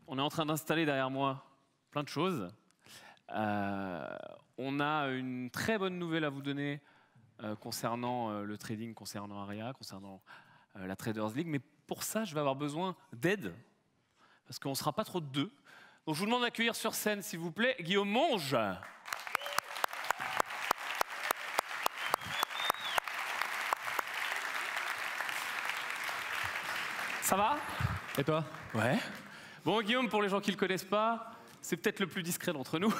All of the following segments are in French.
on est en train d'installer derrière moi plein de choses. On a une très bonne nouvelle à vous donner concernant le trading, concernant Aria, concernant la Traders League. Mais pour ça, je vais avoir besoin d'aide, parce qu'on ne sera pas trop de deux. Donc je vous demande d'accueillir sur scène, s'il vous plaît, Guillaume Monge. Ça va? Et toi? Ouais. Bon, Guillaume, pour les gens qui ne le connaissent pas, c'est peut-être le plus discret d'entre nous.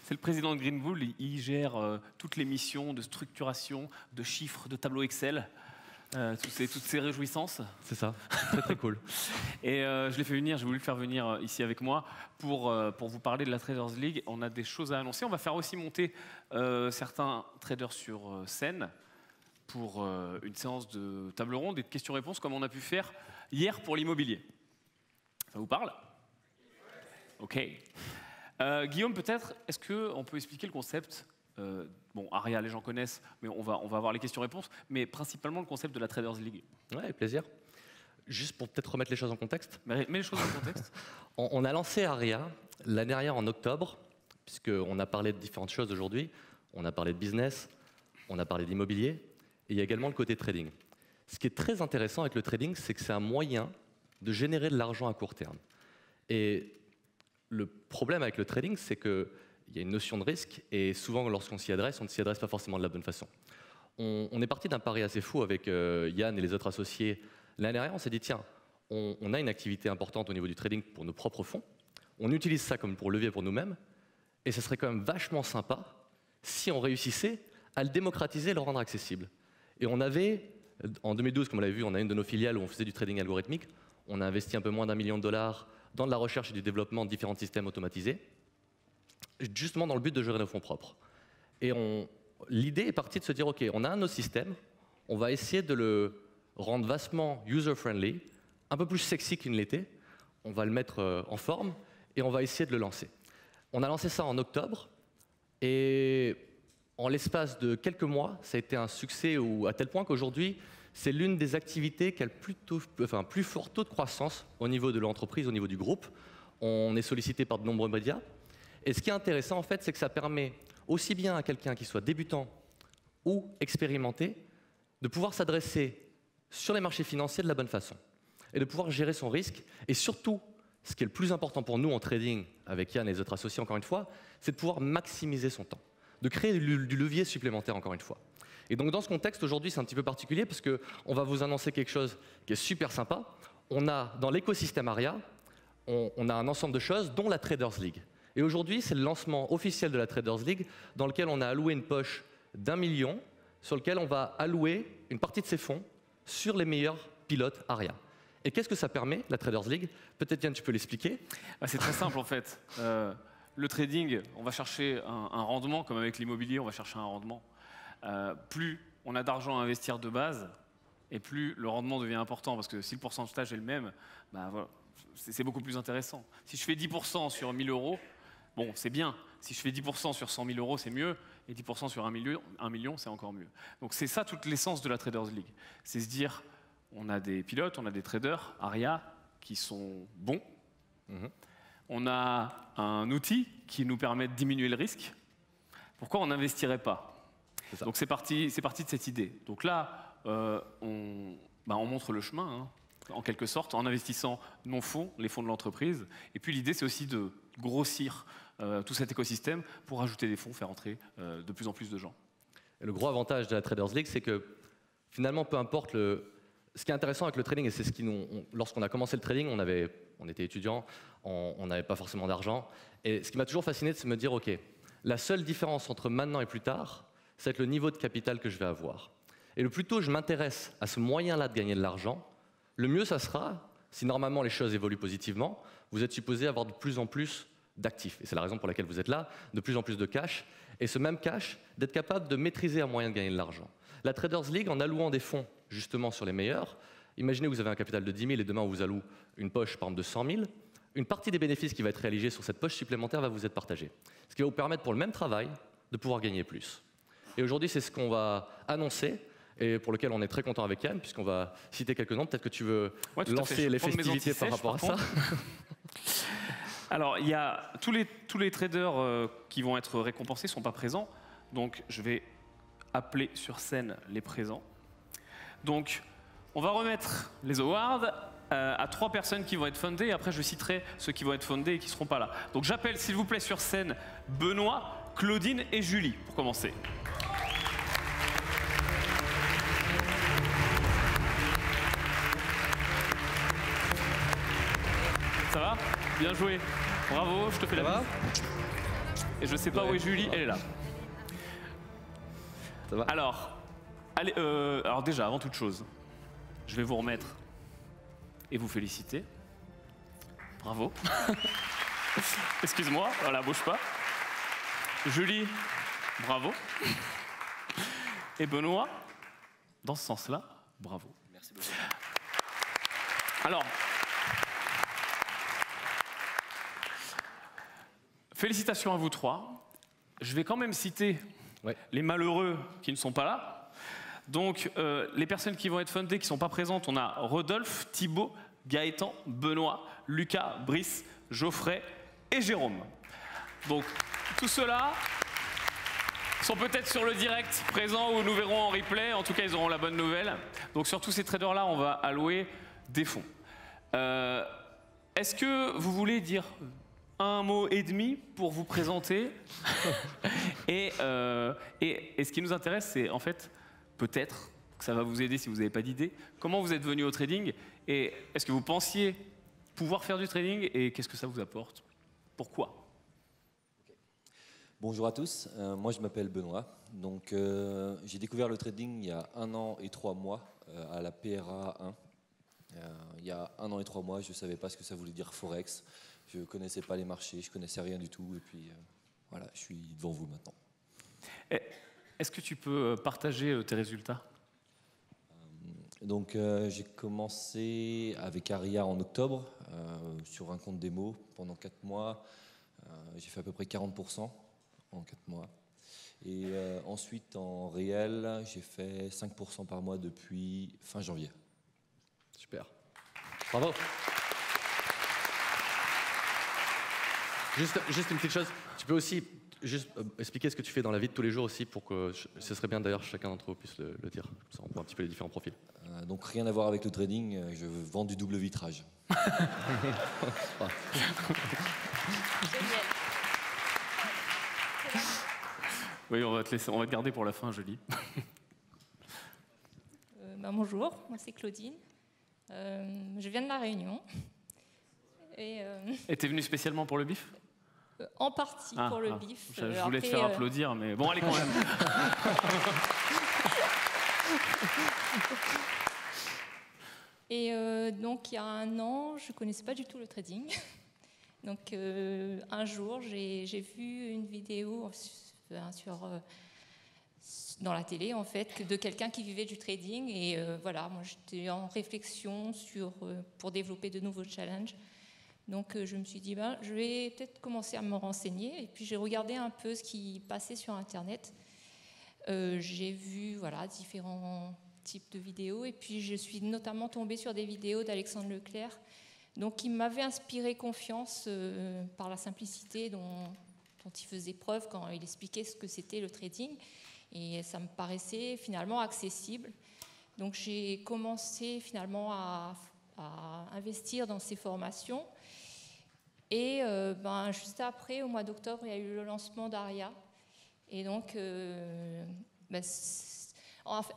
C'est le président de Green Bull. Il gère toutes les missions de structuration, de chiffres, de tableaux Excel, toutes ces réjouissances. C'est ça, très très cool. Et je l'ai fait venir, j'ai voulu le faire venir ici avec moi pour vous parler de la Traders League. On a des choses à annoncer. On va faire aussi monter certains traders sur scène pour une séance de table ronde et de questions-réponses comme on a pu faire hier pour l'immobilier. Ça vous parle? Ok. Guillaume, peut-être, est-ce qu'on peut expliquer le concept? Bon, Aria, les gens connaissent, mais on va avoir les questions-réponses, mais principalement le concept de la Traders League. Ouais, avec plaisir. Juste pour peut-être remettre les choses en contexte. Mets les choses en contexte. On a lancé Aria l'année dernière en octobre, puisqu'on a parlé de différentes choses aujourd'hui. On a parlé de business, on a parlé d'immobilier, et il y a également le côté trading. Ce qui est très intéressant avec le trading, c'est que c'est un moyen de générer de l'argent à court terme. Et le problème avec le trading, c'est qu'il y a une notion de risque, et souvent, lorsqu'on s'y adresse, on ne s'y adresse pas forcément de la bonne façon. On est parti d'un pari assez fou avec Yann et les autres associés. L'année dernière, on s'est dit, tiens, on a une activité importante au niveau du trading pour nos propres fonds, on utilise ça comme pour levier pour nous-mêmes, et ce serait quand même vachement sympa si on réussissait à le démocratiser et le rendre accessible. Et on avait, en 2012, comme on l'avait vu, on a une de nos filiales où on faisait du trading algorithmique. On a investi un peu moins d'1 million de dollars dans de la recherche et du développement de différents systèmes automatisés, justement dans le but de gérer nos fonds propres. Et l'idée est partie de se dire, OK, on a un de nos systèmes, on va essayer de le rendre vastement user-friendly, un peu plus sexy qu'il ne l'était, on va le mettre en forme et on va essayer de le lancer. On a lancé ça en octobre et en l'espace de quelques mois, ça a été un succès à tel point qu'aujourd'hui, c'est l'une des activités qui a le plus fort taux de croissance au niveau de l'entreprise, au niveau du groupe. On est sollicité par de nombreux médias. Et ce qui est intéressant, en fait, c'est que ça permet aussi bien à quelqu'un qui soit débutant ou expérimenté de pouvoir s'adresser sur les marchés financiers de la bonne façon et de pouvoir gérer son risque. Et surtout, ce qui est le plus important pour nous en trading, avec Yann et les autres associés, encore une fois, c'est de pouvoir maximiser son temps, de créer du levier supplémentaire, encore une fois. Et donc dans ce contexte, aujourd'hui, c'est un petit peu particulier parce qu'on va vous annoncer quelque chose qui est super sympa. On a, dans l'écosystème Aria, on a un ensemble de choses, dont la Traders League. Et aujourd'hui, c'est le lancement officiel de la Traders League, dans lequel on a alloué une poche d'1 million, sur lequel on va allouer une partie de ces fonds sur les meilleurs pilotes Aria. Et qu'est-ce que ça permet, la Traders League? Peut-être, Yann, tu peux l'expliquer? C'est très simple, en fait. Le trading, on va chercher un rendement, comme avec l'immobilier, on va chercher un rendement. Plus on a d'argent à investir de base, et plus le rendement devient important, parce que si le pourcentage est le même, bah voilà, c'est beaucoup plus intéressant. Si je fais 10% sur 1 000 euros, bon, c'est bien. Si je fais 10% sur 100 000 euros, c'est mieux, et 10% sur 1 million, c'est encore mieux. Donc c'est ça toute l'essence de la Traders League. C'est se dire, on a des pilotes, on a des traders, Aria, qui sont bons. On a un outil qui nous permet de diminuer le risque. Pourquoi on n'investirait pas? Donc c'est parti de cette idée. Donc là, on montre le chemin, hein, en quelque sorte, en investissant nos fonds, les fonds de l'entreprise. Et puis l'idée, c'est aussi de grossir tout cet écosystème pour ajouter des fonds, faire entrer de plus en plus de gens. Et le gros avantage de la Traders League, c'est que finalement, peu importe ce qui est intéressant avec le trading, et c'est ce qui lorsqu'on a commencé le trading, on était étudiants, on n'avait pas forcément d'argent. Et ce qui m'a toujours fasciné, c'est de me dire, OK, la seule différence entre maintenant et plus tard, c'est être le niveau de capital que je vais avoir. Et le plus tôt je m'intéresse à ce moyen-là de gagner de l'argent, le mieux ça sera, si normalement les choses évoluent positivement, vous êtes supposé avoir de plus en plus d'actifs. Et c'est la raison pour laquelle vous êtes là, de plus en plus de cash. Et ce même cash, d'être capable de maîtriser un moyen de gagner de l'argent. La Traders League, en allouant des fonds justement sur les meilleurs, imaginez que vous avez un capital de 10 000 et demain on vous alloue une poche par exemple de 100 000, une partie des bénéfices qui va être réalisée sur cette poche supplémentaire va vous être partagée. Ce qui va vous permettre pour le même travail de pouvoir gagner plus. Et aujourd'hui, c'est ce qu'on va annoncer et pour lequel on est très content avec Yann, puisqu'on va citer quelques noms. Peut-être que tu veux lancer les festivités par rapport à ça. Alors, il y a tous les traders qui vont être récompensés ne sont pas présents. Donc, je vais appeler sur scène les présents. Donc, on va remettre les awards à 3 personnes qui vont être fundées. Et après, je citerai ceux qui vont être fundés et qui ne seront pas là. Donc, j'appelle, s'il vous plaît, sur scène Benoît, Claudine et Julie, pour commencer. Ça va? Bien joué. Bravo, je te fais la bise. Et je sais pas où est Julie, elle est là. Ça va? Alors, allez, alors déjà, avant toute chose, je vais vous remettre et vous féliciter. Bravo. Excuse-moi, voilà, bouge pas. Julie, bravo. Et Benoît, dans ce sens-là, bravo. Merci beaucoup. Alors, félicitations à vous 3. Je vais quand même citer les malheureux qui ne sont pas là. Donc, les personnes qui vont être fundées, qui ne sont pas présentes, on a Rodolphe, Thibaut, Gaëtan, Benoît, Lucas, Brice, Geoffrey et Jérôme. Donc, tout cela sont peut-être sur le direct présent ou nous verrons en replay. En tout cas, ils auront la bonne nouvelle. Donc, sur tous ces traders-là, on va allouer des fonds. Est-ce que vous voulez dire un mot et demi pour vous présenter et ce qui nous intéresse, c'est en fait, peut-être que ça va vous aider si vous n'avez pas d'idée, comment vous êtes venu au trading et est-ce que vous pensiez pouvoir faire du trading et qu'est-ce que ça vous apporte? Pourquoi? Bonjour à tous, moi je m'appelle Benoît. Donc j'ai découvert le trading il y a 1 an et 3 mois à la PRA 1. Il y a 1 an et 3 mois, je ne savais pas ce que ça voulait dire Forex. Je ne connaissais pas les marchés, je ne connaissais rien du tout. Et puis voilà, je suis devant vous maintenant. Est-ce que tu peux partager tes résultats? Donc j'ai commencé avec Aria en octobre sur un compte démo pendant 4 mois. J'ai fait à peu près 40% en 4 mois. Et ensuite en réel, j'ai fait 5% par mois depuis fin janvier. Super. Bravo. Juste une petite chose, tu peux aussi juste expliquer ce que tu fais dans la vie de tous les jours aussi pour que ce serait bien d'ailleurs chacun d'entre vous puisse le dire. Comme ça on voit un petit peu les différents profils. Donc rien à voir avec le trading, je vends du double vitrage. Oui, on va te garder pour la fin, Julie. Bonjour, moi c'est Claudine. Je viens de La Réunion. Et t'es venue spécialement pour le bif? En partie pour le bif. Je voulais te faire applaudir, mais bon, allez quand même. Et donc il y a 1 an, je ne connaissais pas du tout le trading. Donc un jour, j'ai vu une vidéo dans la télé en fait de quelqu'un qui vivait du trading et voilà, moi j'étais en réflexion pour développer de nouveaux challenges. Donc je me suis dit, je vais peut-être commencer à me renseigner. Et puis j'ai regardé un peu ce qui passait sur Internet. J'ai vu différents types de vidéos. Et puis je suis notamment tombée sur des vidéos d'Alexandre Leclerc, donc qui m'avaient inspiré confiance par la simplicité dont il faisait preuve quand il expliquait ce que c'était le trading. Et ça me paraissait finalement accessible. Donc j'ai commencé finalement à investir dans ces formations. Et juste après, au mois d'octobre, il y a eu le lancement d'Aria. Et donc,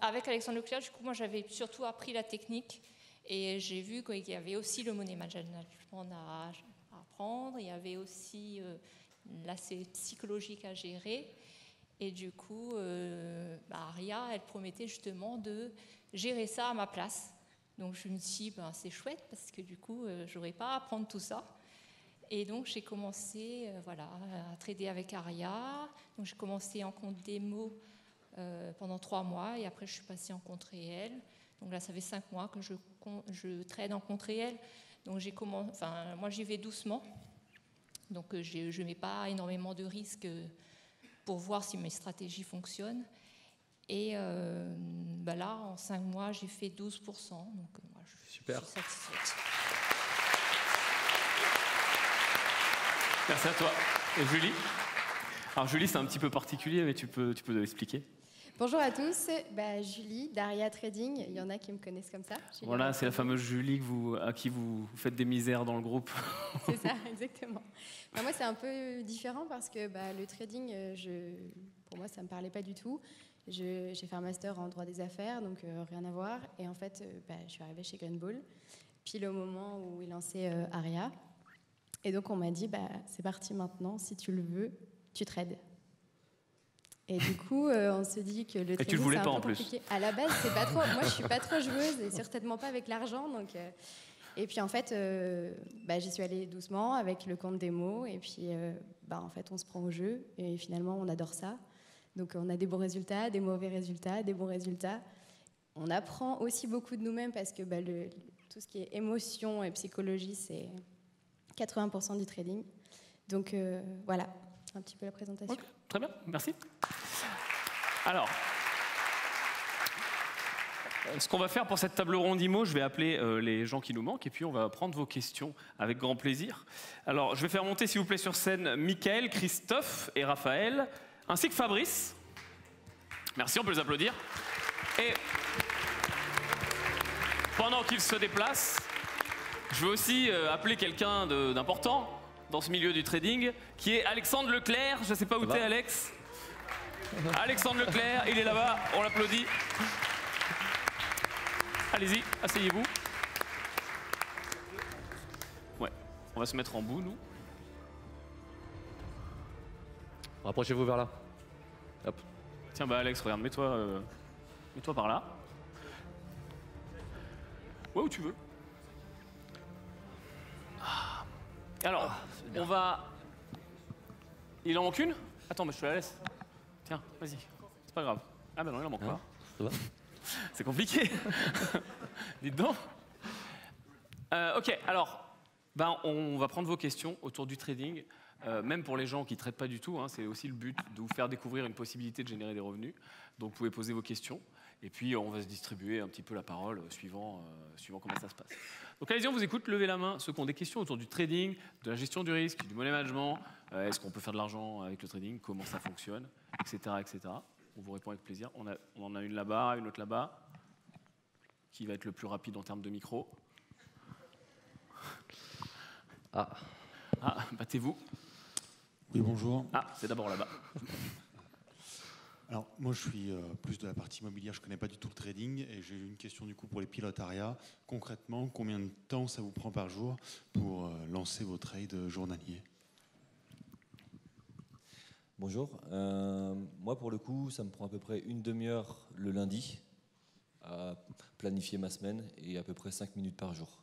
avec Alexandre Leclerc, du coup, moi, j'avais surtout appris la technique. Et j'ai vu qu'il y avait aussi le money management à apprendre. Il y avait aussi l'aspect psychologique à gérer. Et du coup, Aria, elle promettait justement de gérer ça à ma place. Donc je me suis dit, c'est chouette parce que du coup, je n'aurais pas à apprendre tout ça. Et donc j'ai commencé à trader avec Aria. Donc j'ai commencé en compte démo pendant 3 mois et après je suis passée en compte réel. Donc là, ça fait 5 mois que je trade en compte réel. Donc moi j'y vais doucement. Donc je ne mets pas énormément de risques pour voir si mes stratégies fonctionnent. Et là, en 5 mois, j'ai fait 12%. Donc, moi, je suis satisfaite. Merci à toi. Et Julie? Alors Julie, c'est un petit peu particulier, mais tu peux expliquer. Bonjour à tous, Julie d'Aria Trading, il y en a qui me connaissent comme ça. Voilà, c'est la fameuse Julie à qui vous faites des misères dans le groupe. C'est ça, exactement. Moi, c'est un peu différent parce que le trading, pour moi, ça ne me parlait pas du tout. J'ai fait un master en droit des affaires, donc rien à voir. Et en fait, je suis arrivée chez Greenbull, pile au moment où ils lançaient Aria. Et donc, on m'a dit, c'est parti maintenant, si tu le veux, tu trades. Et du coup, on se dit que le trading, c'est un peu compliqué. À la base, c'est pas trop. Moi, je suis pas trop joueuse et certainement pas avec l'argent. Donc, et puis en fait, j'y suis allée doucement avec le compte démo. Et puis, en fait, on se prend au jeu et finalement, on adore ça. Donc, on a des bons résultats, des mauvais résultats, des bons résultats. On apprend aussi beaucoup de nous-mêmes parce que tout ce qui est émotion et psychologie, c'est 80% du trading. Donc voilà, un petit peu la présentation. Okay, très bien, merci. Alors, ce qu'on va faire pour cette table ronde IMO, je vais appeler les gens qui nous manquent et puis on va prendre vos questions avec grand plaisir. Alors, je vais faire monter, s'il vous plaît, sur scène Mickaël, Christophe et Raphaël, ainsi que Fabrice. Merci, on peut les applaudir. Et pendant qu'ils se déplacent, je veux aussi appeler quelqu'un d'important dans ce milieu du trading, qui est Alexandre Leclerc. Je ne sais pas où t'es, Alex. Alexandre Leclerc, il est là-bas, on l'applaudit. Allez-y, asseyez-vous. Ouais, on va se mettre en bout, nous. Rapprochez-vous vers là. Hop. Tiens, Alex, regarde, mets-toi par là. Ouais, où tu veux. Alors, on va... Il en manque une? Attends, mais je te la laisse. Tiens, vas-y. C'est pas grave. Ah ben non, il en manque pas. Ça va? C'est compliqué. Dites donc. Ok, alors, on va prendre vos questions autour du trading. Même pour les gens qui ne traitent pas du tout, hein, c'est aussi le but de vous faire découvrir une possibilité de générer des revenus. Donc vous pouvez poser vos questions et puis on va se distribuer un petit peu la parole suivant comment ça se passe. Donc allez-y, on vous écoute, levez la main ceux qui ont des questions autour du trading, de la gestion du risque, du money management, est-ce qu'on peut faire de l'argent avec le trading, comment ça fonctionne, etc. etc. On vous répond avec plaisir. On en a une là-bas, une autre là-bas. Qui va être le plus rapide en termes de micro? Battez-vous. Oui, bonjour. C'est d'abord là-bas. Alors, moi, je suis plus de la partie immobilière, je ne connais pas du tout le trading, et j'ai une question du coup pour les pilotes Aria. Concrètement, combien de temps ça vous prend par jour pour lancer vos trades journaliers? Bonjour. Moi, pour le coup, ça me prend à peu près une demi-heure le lundi à planifier ma semaine et à peu près 5 minutes par jour.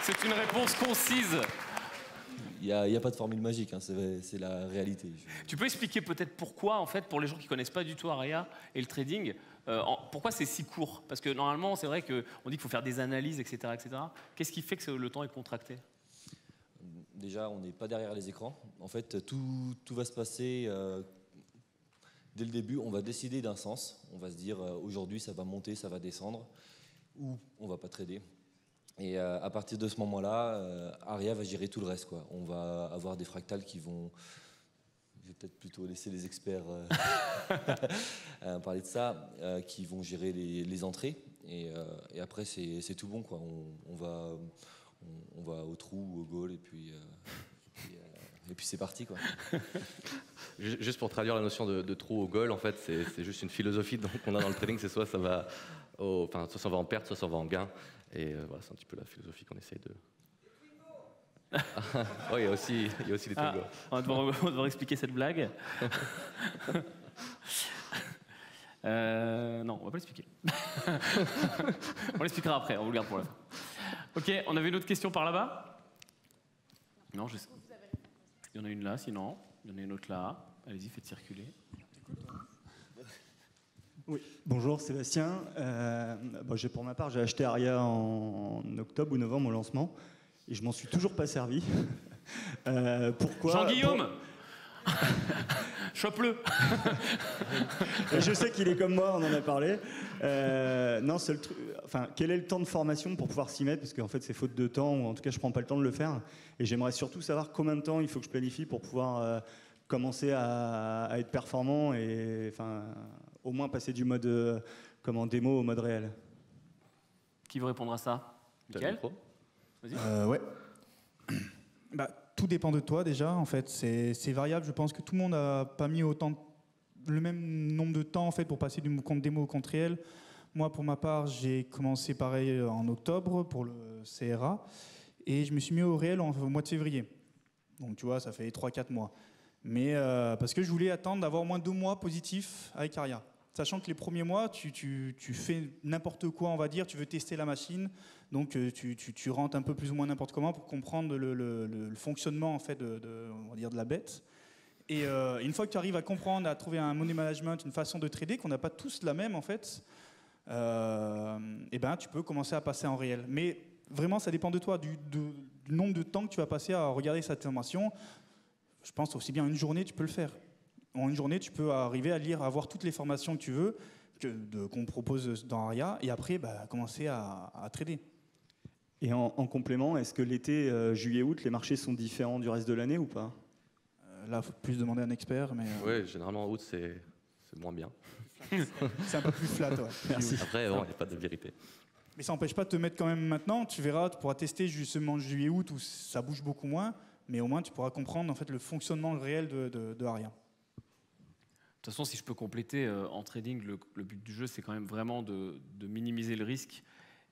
C'est une réponse concise. Il n'y a pas de formule magique, hein, c'est la réalité. Tu peux expliquer peut-être pourquoi, en fait, pour les gens qui ne connaissent pas du tout Aria et le trading, pourquoi c'est si court? Parce que normalement, c'est vrai qu'on dit qu'il faut faire des analyses, etc. etc. Qu'est-ce qui fait que le temps est contracté? Déjà, on n'est pas derrière les écrans. En fait, tout va se passer dès le début. On va décider d'un sens. On va se dire, aujourd'hui, ça va monter, ça va descendre, ou on ne va pas trader. Et à partir de ce moment-là, Aria va gérer tout le reste, quoi. On va avoir des fractales qui vont... Je vais peut-être plutôt laisser les experts parler de ça, qui vont gérer les entrées. Et après, c'est tout bon, quoi. On va au trou, au goal, et puis c'est parti, quoi. Juste pour traduire la notion de trou au goal, en fait, c'est juste une philosophie qu'on a dans le trading. C'est soit ça va en perte, soit ça va en gain. Et voilà, c'est un petit peu la philosophie qu'on essaye de... il y a aussi les Twingo. On va devoir expliquer cette blague. Non, on va pas l'expliquer. On l'expliquera après, on vous le garde pour la fin. Ok, on avait une autre question par là-bas? Non, je sais. Il y en a une là, sinon. Il y en a une autre là. Allez-y, faites circuler. Oui, bonjour Sébastien. Pour ma part, j'ai acheté Aria en octobre ou novembre au lancement et je m'en suis toujours pas servi. Pourquoi? Jean-Guillaume Chope-le. Je sais qu'il est comme moi, on en a parlé. Non, c'est le truc. Enfin, quel est le temps de formation pour pouvoir s'y mettre? Parce qu'en fait, c'est faute de temps, ou en tout cas, je prends pas le temps de le faire. Et j'aimerais surtout savoir combien de temps il faut que je planifie pour pouvoir commencer à être performant et enfin, au moins passer du mode comme en démo au mode réel. Qui veut répondre à ça? Mickaël? Vas-y. Ouais. Bah, tout dépend de toi déjà, en fait. C'est variable. Je pense que tout le monde n'a pas mis le même nombre de temps en fait, pour passer du compte démo au compte réel. Moi, pour ma part, j'ai commencé pareil en octobre pour le CRA et je me suis mis au réel au mois de février. Donc, tu vois, ça fait 3-4 mois. Mais parce que je voulais attendre d'avoir au moins 2 mois positifs avec Aria. Sachant que les premiers mois, tu fais n'importe quoi, on va dire, tu veux tester la machine, donc tu rentres un peu plus ou moins n'importe comment pour comprendre le fonctionnement en fait, on va dire de la bête. Et une fois que tu arrives à comprendre, à trouver un money management, une façon de trader, qu'on n'a pas tous la même en fait, et ben, tu peux commencer à passer en réel. Mais vraiment, ça dépend de toi, du nombre de temps que tu vas passer à regarder cette information. Je pense aussi bien une journée, tu peux le faire. En une journée, tu peux arriver à lire, à voir toutes les formations que tu veux, qu'on propose dans Aria, et après, bah, commencer à trader. Et en complément, est-ce que l'été, juillet-août, les marchés sont différents du reste de l'année ou pas? Là, il faut plus demander à un expert. Mais Oui, généralement, en août, c'est moins bien. c'est un peu plus flat. Ouais. Merci. Après, bon, il n'y a pas de vérité. Mais ça n'empêche pas de te mettre quand même maintenant. Tu verras, tu pourras tester justement juillet-août où ça bouge beaucoup moins, mais au moins tu pourras comprendre en fait, le fonctionnement réel de Aria. De toute façon, si je peux compléter, en trading, le but du jeu, c'est quand même vraiment de minimiser le risque.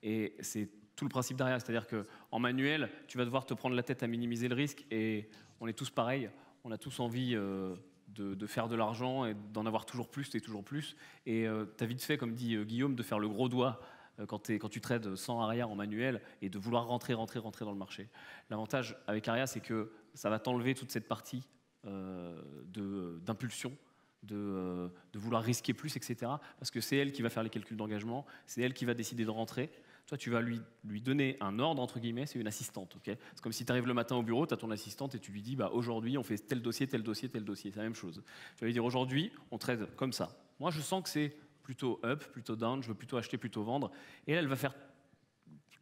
Et c'est tout le principe derrière. C'est-à-dire qu'en manuel, tu vas devoir te prendre la tête à minimiser le risque. Et on est tous pareils. On a tous envie de faire de l'argent et d'en avoir toujours plus et toujours plus. Et tu as vite fait, comme dit Guillaume, de faire le gros doigt quand tu trades sans Aria en manuel et de vouloir rentrer dans le marché. L'avantage avec Aria, c'est que ça va t'enlever toute cette partie d'impulsion. De vouloir risquer plus, etc. Parce que c'est elle qui va faire les calculs d'engagement, c'est elle qui va décider de rentrer. Toi, tu vas lui donner un ordre, entre guillemets, c'est une assistante. Okay, c'est comme si tu arrives le matin au bureau, tu as ton assistante et tu lui dis bah, aujourd'hui, on fait tel dossier, tel dossier, tel dossier. C'est la même chose. Tu vas lui dire aujourd'hui, on trade comme ça. Moi, je sens que c'est plutôt up, plutôt down, je veux plutôt acheter, plutôt vendre. Et elle va faire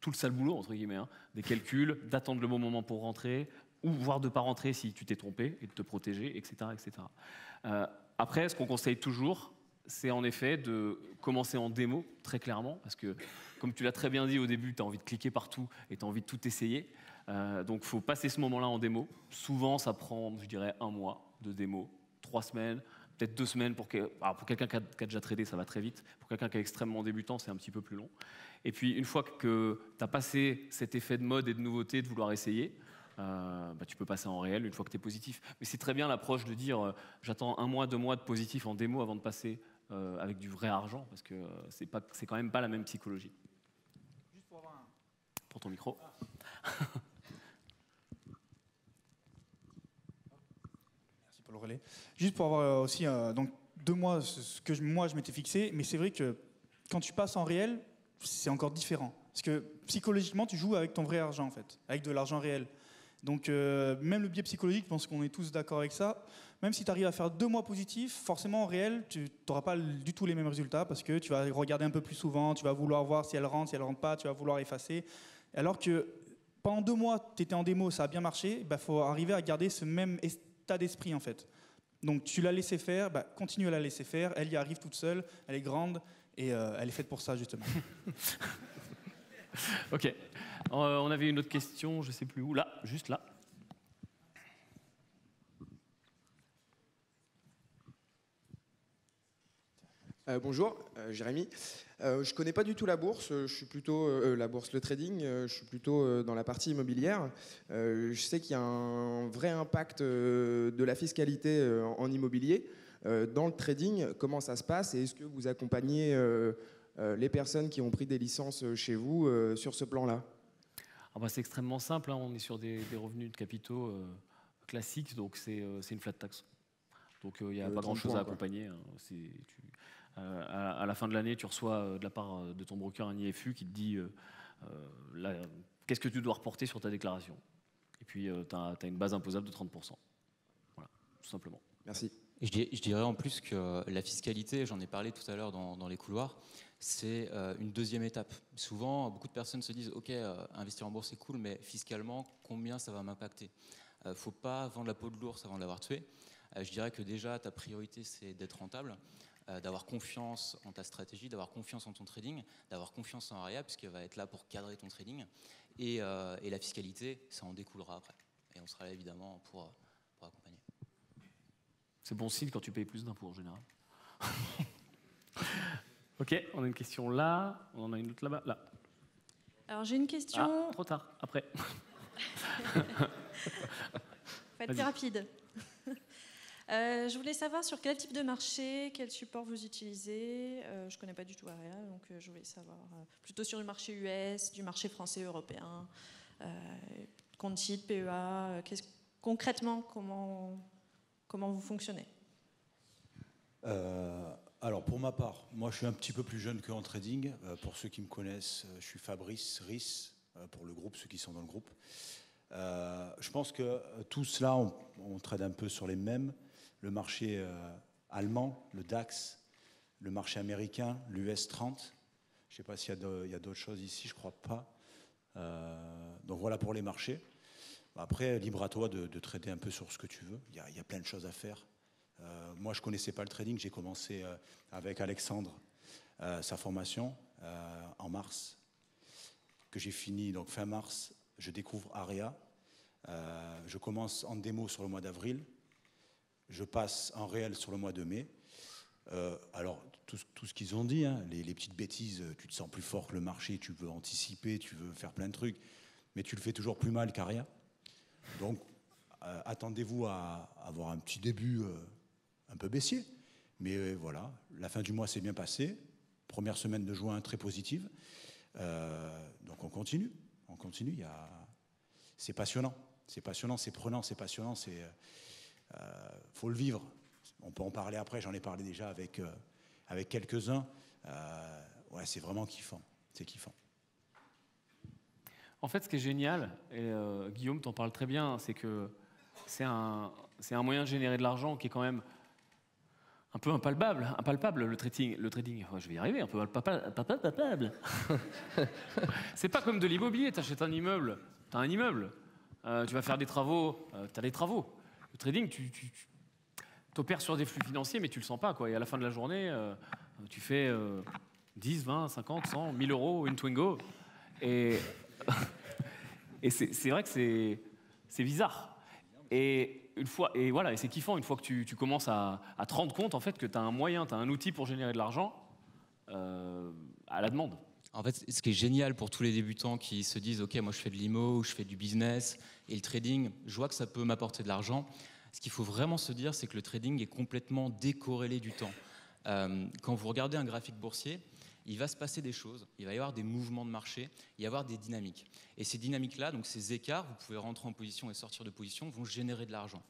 tout le sale boulot, entre guillemets, hein, des calculs, d'attendre le bon moment pour rentrer, ou voire de ne pas rentrer si tu t'es trompé et de te protéger, etc. etc. Après, ce qu'on conseille toujours, c'est en effet de commencer en démo, très clairement, parce que, comme tu l'as très bien dit au début, tu as envie de cliquer partout et tu as envie de tout essayer. Donc, il faut passer ce moment-là en démo. Souvent, ça prend, je dirais, 1 mois de démo, 3 semaines, peut-être 2 semaines. Pour quelqu'un qui a déjà tradé, ça va très vite. Pour quelqu'un qui est extrêmement débutant, c'est un petit peu plus long. Et puis, une fois que tu as passé cet effet de mode et de nouveauté, de vouloir essayer, tu peux passer en réel une fois que tu es positif. Mais c'est très bien l'approche de dire j'attends 1 mois, 2 mois de positif en démo avant de passer avec du vrai argent, parce que c'est quand même pas la même psychologie. Juste pour avoir Prends ton micro. Merci pour le relais. Juste pour avoir aussi donc 2 mois, ce que moi je m'étais fixé, mais c'est vrai que quand tu passes en réel, c'est encore différent. Parce que psychologiquement, tu joues avec ton vrai argent en fait, avec de l'argent réel. Donc même le biais psychologique, je pense qu'on est tous d'accord avec ça. Même si tu arrives à faire 2 mois positifs, forcément en réel, tu n'auras pas du tout les mêmes résultats parce que tu vas regarder un peu plus souvent, tu vas vouloir voir si elle rentre pas, tu vas vouloir effacer. Alors que pendant 2 mois, tu étais en démo, ça a bien marché, faut arriver à garder ce même état d'esprit en fait. Donc tu l'as laissé faire, continue à la laisser faire, elle y arrive toute seule, elle est grande et elle est faite pour ça justement. Ok. On avait une autre question, je ne sais plus où. Là, juste là. Bonjour, Jérémy. Je ne connais pas du tout la bourse. Je suis plutôt la bourse, le trading. Je suis plutôt dans la partie immobilière. Je sais qu'il y a un vrai impact de la fiscalité en immobilier. Dans le trading, comment ça se passe et est-ce que vous accompagnez les personnes qui ont pris des licences chez vous sur ce plan-là? C'est extrêmement simple, hein. On est sur des revenus de capitaux classiques, donc c'est une flat tax. Donc il n'y a pas grand-chose à accompagner. Hein. À la fin de l'année, tu reçois de la part de ton broker un IFU qui te dit qu'est-ce que tu dois reporter sur ta déclaration. Et puis tu as une base imposable de 30%. Voilà, tout simplement. Merci. Je dirais en plus que la fiscalité, j'en ai parlé tout à l'heure dans les couloirs, c'est une deuxième étape. Souvent, beaucoup de personnes se disent « Ok, investir en bourse, c'est cool, mais fiscalement, combien ça va m'impacter ?» Il ne faut pas vendre la peau de l'ours avant de l'avoir tué. Je dirais que déjà, ta priorité, c'est d'être rentable, d'avoir confiance en ta stratégie, d'avoir confiance en ton trading, d'avoir confiance en Aria, puisqu'elle va être là pour cadrer ton trading. Et la fiscalité, ça en découlera après. Et on sera là, évidemment, pour accompagner. C'est bon signe quand tu payes plus d'impôts, en général. Ok, on a une question là, on en a une autre là-bas, là. Alors j'ai une question. Ah, trop tard, après. Faites plus rapide. Je voulais savoir sur quel type de marché, quel support vous utilisez. Je ne connais pas du tout Aria, donc je voulais savoir plutôt sur le marché US, du marché français, européen, compte titre, PEA. Concrètement, comment vous fonctionnez? Alors pour ma part, moi je suis un petit peu plus jeune qu'en trading. Pour ceux qui me connaissent, je suis Fabrice Ries, pour le groupe, ceux qui sont dans le groupe. Je pense que tout cela, on trade un peu sur les mêmes. Le marché allemand, le DAX, le marché américain, l'US 30. Je ne sais pas s'il y a d'autres choses ici, je ne crois pas. Donc voilà pour les marchés. Après, libre à toi de trader un peu sur ce que tu veux. Il y a plein de choses à faire. Moi, je ne connaissais pas le trading. J'ai commencé avec Alexandre, sa formation, en mars, que j'ai fini donc fin mars. Je découvre Aria. Je commence en démo sur le mois d'avril. Je passe en réel sur le mois de mai. Alors, tout ce qu'ils ont dit, hein, les petites bêtises, tu te sens plus fort que le marché, tu veux anticiper, tu veux faire plein de trucs, mais tu le fais toujours plus mal qu'Aria. Donc, attendez-vous à avoir un petit début un peu baissier. Mais voilà, la fin du mois s'est bien passée. Première semaine de juin très positive. Donc on continue. On continue. C'est passionnant. C'est passionnant, c'est prenant, c'est passionnant. Faut le vivre. On peut en parler après. J'en ai parlé déjà avec quelques-uns. Ouais, c'est vraiment kiffant. C'est kiffant. En fait, ce qui est génial, et Guillaume t'en parle très bien, c'est que c'est un moyen de générer de l'argent qui est quand même un peu impalpable, le trading. Ouais, je vais y arriver, un peu impalpable. C'est pas comme de l'immobilier, tu achètes un immeuble, tu as un immeuble, tu vas faire des travaux, tu as des travaux. Le trading, tu opères sur des flux financiers, mais tu le sens pas, quoi. Et à la fin de la journée, tu fais 10, 20, 50, 100, 1000 euros, une Twingo. Et c'est vrai que c'est bizarre. Et voilà, et c'est kiffant une fois que tu commences à te rendre compte en fait que tu as un moyen, tu as un outil pour générer de l'argent à la demande. En fait, ce qui est génial pour tous les débutants qui se disent « Ok, moi je fais de l'IMO, je fais du business et le trading, je vois que ça peut m'apporter de l'argent », ce qu'il faut vraiment se dire, c'est que le trading est complètement décorrélé du temps. Quand vous regardez un graphique boursier, il va se passer des choses, il va y avoir des mouvements de marché, il va y avoir des dynamiques. Et ces dynamiques-là, donc ces écarts, vous pouvez rentrer en position et sortir de position, vont générer de l'argent.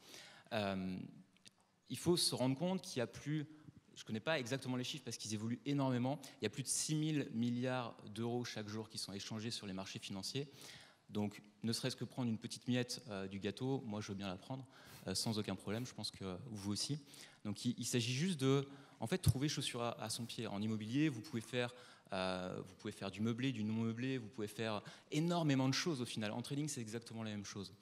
Il faut se rendre compte qu'il y a plus, je ne connais pas exactement les chiffres parce qu'ils évoluent énormément, il y a plus de 6 000 milliards d'euros chaque jour qui sont échangés sur les marchés financiers. Donc, ne serait-ce que prendre une petite miette du gâteau, moi je veux bien la prendre, sans aucun problème, je pense que vous aussi. Donc, il s'agit juste de en fait, trouver chaussure à son pied. En immobilier, vous pouvez faire du meublé, du non meublé, vous pouvez faire énormément de choses au final. En trading, c'est exactement la même chose.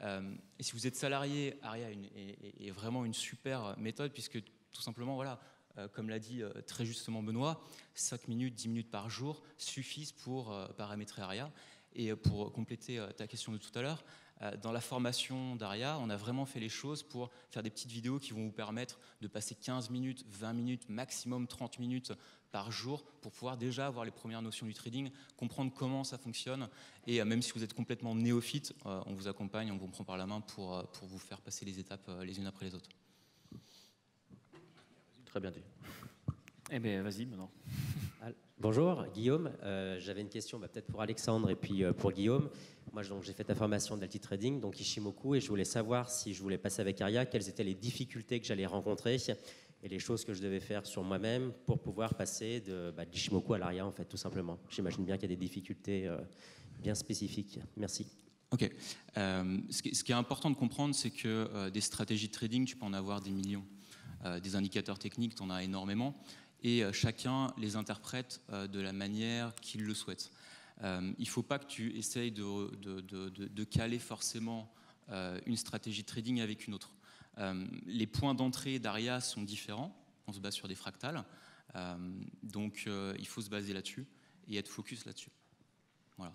Et si vous êtes salarié, Aria est vraiment une super méthode puisque tout simplement, voilà, comme l'a dit très justement Benoît, 5 minutes, 10 minutes par jour suffisent pour paramétrer Aria. Et pour compléter ta question de tout à l'heure, dans la formation d'Aria, on a vraiment fait les choses pour faire des petites vidéos qui vont vous permettre de passer 15 minutes, 20 minutes, maximum 30 minutes par jour pour pouvoir déjà avoir les premières notions du trading, comprendre comment ça fonctionne. Et même si vous êtes complètement néophyte, on vous accompagne, on vous prend par la main pour vous faire passer les étapes les unes après les autres. Très bien dit. Eh bien, vas-y maintenant. Bonjour, Guillaume. J'avais une question peut-être pour Alexandre et puis pour Guillaume. Moi, j'ai fait la formation d'Alti-Trading, donc Ishimoku, et je voulais savoir si je voulais passer avec Aria, quelles étaient les difficultés que j'allais rencontrer et les choses que je devais faire sur moi-même pour pouvoir passer d'Ishimoku à l'Aria, en fait, tout simplement. J'imagine bien qu'il y a des difficultés bien spécifiques. Merci. Ok. Ce qui est important de comprendre, c'est que des stratégies de trading, tu peux en avoir des millions. Des indicateurs techniques, tu en as énormément. Et chacun les interprète de la manière qu'il le souhaite. Il ne faut pas que tu essayes de caler forcément une stratégie de trading avec une autre. Les points d'entrée d'Aria sont différents. On se base sur des fractales. Donc il faut se baser là-dessus et être focus là-dessus. Voilà.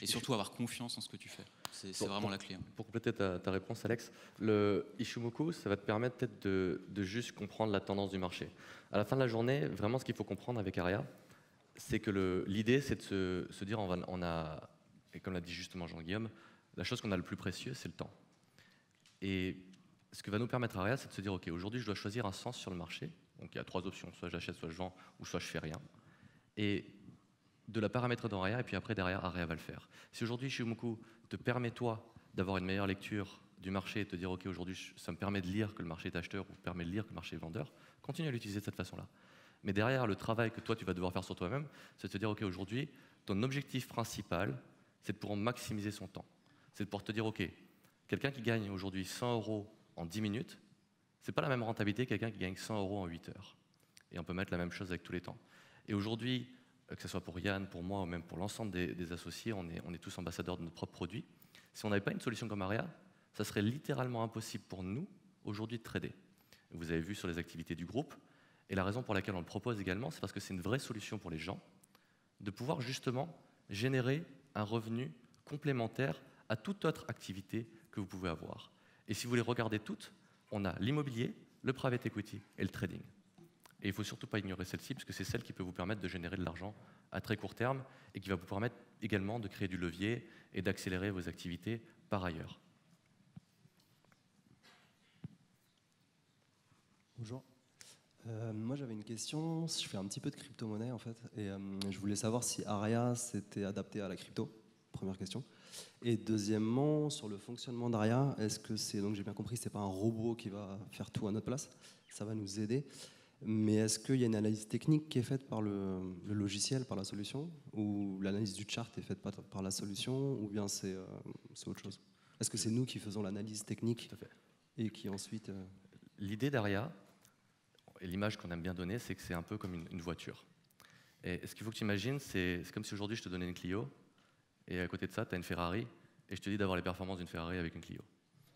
Et surtout avoir confiance en ce que tu fais. C'est vraiment la clé. Pour compléter ta réponse, Alex, le Ishimoku, ça va te permettre peut-être de juste comprendre la tendance du marché. À la fin de la journée, vraiment ce qu'il faut comprendre avec Aria, c'est que l'idée, c'est de se dire, et comme l'a dit justement Jean-Guillaume, la chose qu'on a le plus précieux, c'est le temps. Et ce que va nous permettre Aria, c'est de se dire, OK, aujourd'hui, je dois choisir un sens sur le marché. Donc il y a 3 options, soit j'achète, soit je vends, ou soit je fais rien. Et de la paramétrer dans Aria, et puis après, derrière, Aria va le faire. Si aujourd'hui, Ishimoku te permet, toi, d'avoir une meilleure lecture du marché et de te dire, OK, aujourd'hui, ça me permet de lire que le marché est acheteur ou permet de lire que le marché est vendeur, continue à l'utiliser de cette façon-là. Mais derrière, le travail que toi, tu vas devoir faire sur toi-même, c'est de te dire, OK, aujourd'hui, ton objectif principal, c'est de pouvoir maximiser son temps. C'est de pouvoir te dire, OK, quelqu'un qui gagne aujourd'hui 100 € en 10 minutes, c'est pas la même rentabilité que quelqu'un qui gagne 100 € en 8 heures. Et on peut mettre la même chose avec tous les temps. Et aujourd'hui, que ce soit pour Yann, pour moi, ou même pour l'ensemble des associés, on est tous ambassadeurs de notre propre produit. Si on n'avait pas une solution comme Aria, ça serait littéralement impossible pour nous, aujourd'hui, de trader. Vous avez vu sur les activités du groupe, et la raison pour laquelle on le propose également, c'est parce que c'est une vraie solution pour les gens de pouvoir justement générer un revenu complémentaire à toute autre activité que vous pouvez avoir. Et si vous les regardez toutes, on a l'immobilier, le private equity et le trading. Et il ne faut surtout pas ignorer celle-ci, parce que c'est celle qui peut vous permettre de générer de l'argent à très court terme et qui va vous permettre également de créer du levier et d'accélérer vos activités par ailleurs. Bonjour. Moi j'avais une question, je fais un petit peu de crypto-monnaie en fait, et je voulais savoir si Aria s'était adapté à la crypto, première question. Et deuxièmement, sur le fonctionnement d'Aria, est-ce que c'est, donc j'ai bien compris, c'est pas un robot qui va faire tout à notre place, ça va nous aider, mais est-ce qu'il y a une analyse technique qui est faite par le logiciel, par la solution, ou l'analyse du chart est faite par la solution, ou bien c'est autre chose? Est-ce que c'est nous qui faisons l'analyse technique et qui ensuite... L'idée d'Aria, et l'image qu'on aime bien donner, c'est que c'est un peu comme une voiture. Et ce qu'il faut que tu imagines, c'est comme si aujourd'hui je te donnais une Clio, et à côté de ça, tu as une Ferrari, et je te dis d'avoir les performances d'une Ferrari avec une Clio.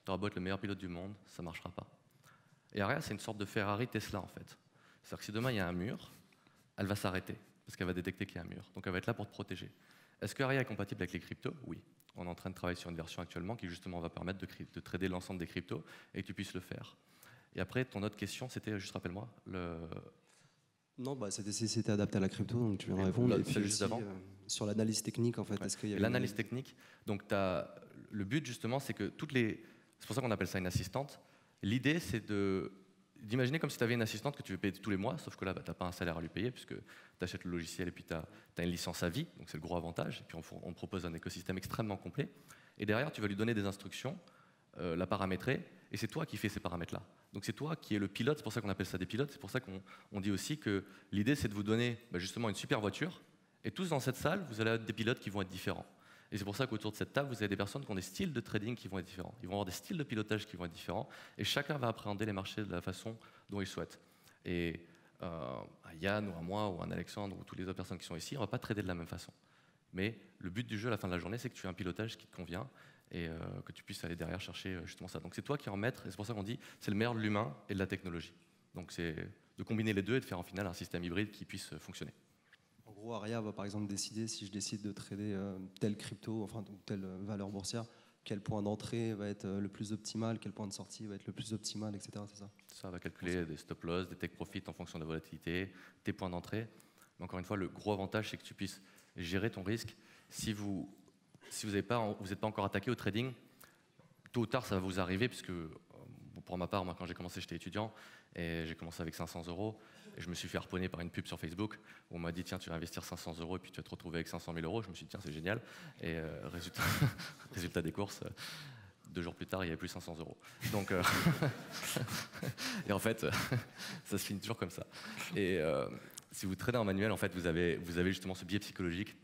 Tu auras beau être le meilleur pilote du monde, ça ne marchera pas. Et Aria, c'est une sorte de Ferrari Tesla, en fait. C'est-à-dire que si demain il y a un mur, elle va s'arrêter, parce qu'elle va détecter qu'il y a un mur. Donc elle va être là pour te protéger. Est-ce que Aria est compatible avec les cryptos? Oui. On est en train de travailler sur une version actuellement qui justement va permettre de trader l'ensemble des cryptos et que tu puisses le faire. Et après, ton autre question, c'était, juste rappelle-moi, Non, bah, c'était adapté à la crypto, donc tu viens de répondre. Et puis juste aussi, avant. Sur l'analyse technique, en fait, est-ce qu'il y a l'analyse technique, donc le but justement, c'est que c'est pour ça qu'on appelle ça une assistante. L'idée, c'est d'imaginer comme si tu avais une assistante que tu veux payer tous les mois, sauf que là, tu n'as pas un salaire à lui payer, puisque tu achètes le logiciel et puis tu as une licence à vie, donc c'est le gros avantage. Et puis on propose un écosystème extrêmement complet. Et derrière, tu vas lui donner des instructions, la paramétrer, et c'est toi qui fais ces paramètres-là. Donc c'est toi qui es le pilote, c'est pour ça qu'on appelle ça des pilotes, c'est pour ça qu'on dit aussi que l'idée, c'est de vous donner justement une super voiture, et tous dans cette salle, vous allez avoir des pilotes qui vont être différents. Et c'est pour ça qu'autour de cette table, vous avez des personnes qui ont des styles de trading qui vont être différents. Ils vont avoir des styles de pilotage qui vont être différents, et chacun va appréhender les marchés de la façon dont il souhaite. Et à Yann, ou à moi, ou à un Alexandre, ou toutes les autres personnes qui sont ici, on ne va pas trader de la même façon. Mais le but du jeu à la fin de la journée, c'est que tu aies un pilotage qui te convient, et que tu puisses aller derrière chercher justement ça. Donc c'est toi qui es en maître, et c'est pour ça qu'on dit c'est le meilleur de l'humain et de la technologie. Donc c'est de combiner les deux et de faire en final un système hybride qui puisse fonctionner. En gros, Aria va par exemple décider, si je décide de trader telle crypto, enfin telle valeur boursière, quel point d'entrée va être le plus optimal, quel point de sortie va être le plus optimal, etc. C'est ça? Ça va calculer des stop loss, des take profit en fonction de la volatilité, tes points d'entrée. Mais encore une fois, le gros avantage, c'est que tu puisses gérer ton risque. Si vous n'êtes pas encore attaqué au trading, tôt ou tard, ça va vous arriver, puisque pour ma part, moi, quand j'ai commencé, j'étais étudiant, et j'ai commencé avec 500 €, et je me suis fait harponner par une pub sur Facebook, où on m'a dit, tiens, tu vas investir 500 €, et puis tu vas te retrouver avec 500 000 €. Je me suis dit, tiens, c'est génial. Et résultat des courses, 2 jours plus tard, il n'y avait plus 500 €. Donc, et en fait, ça se finit toujours comme ça. Et si vous tradez en manuel, en fait, vous avez justement ce biais psychologique.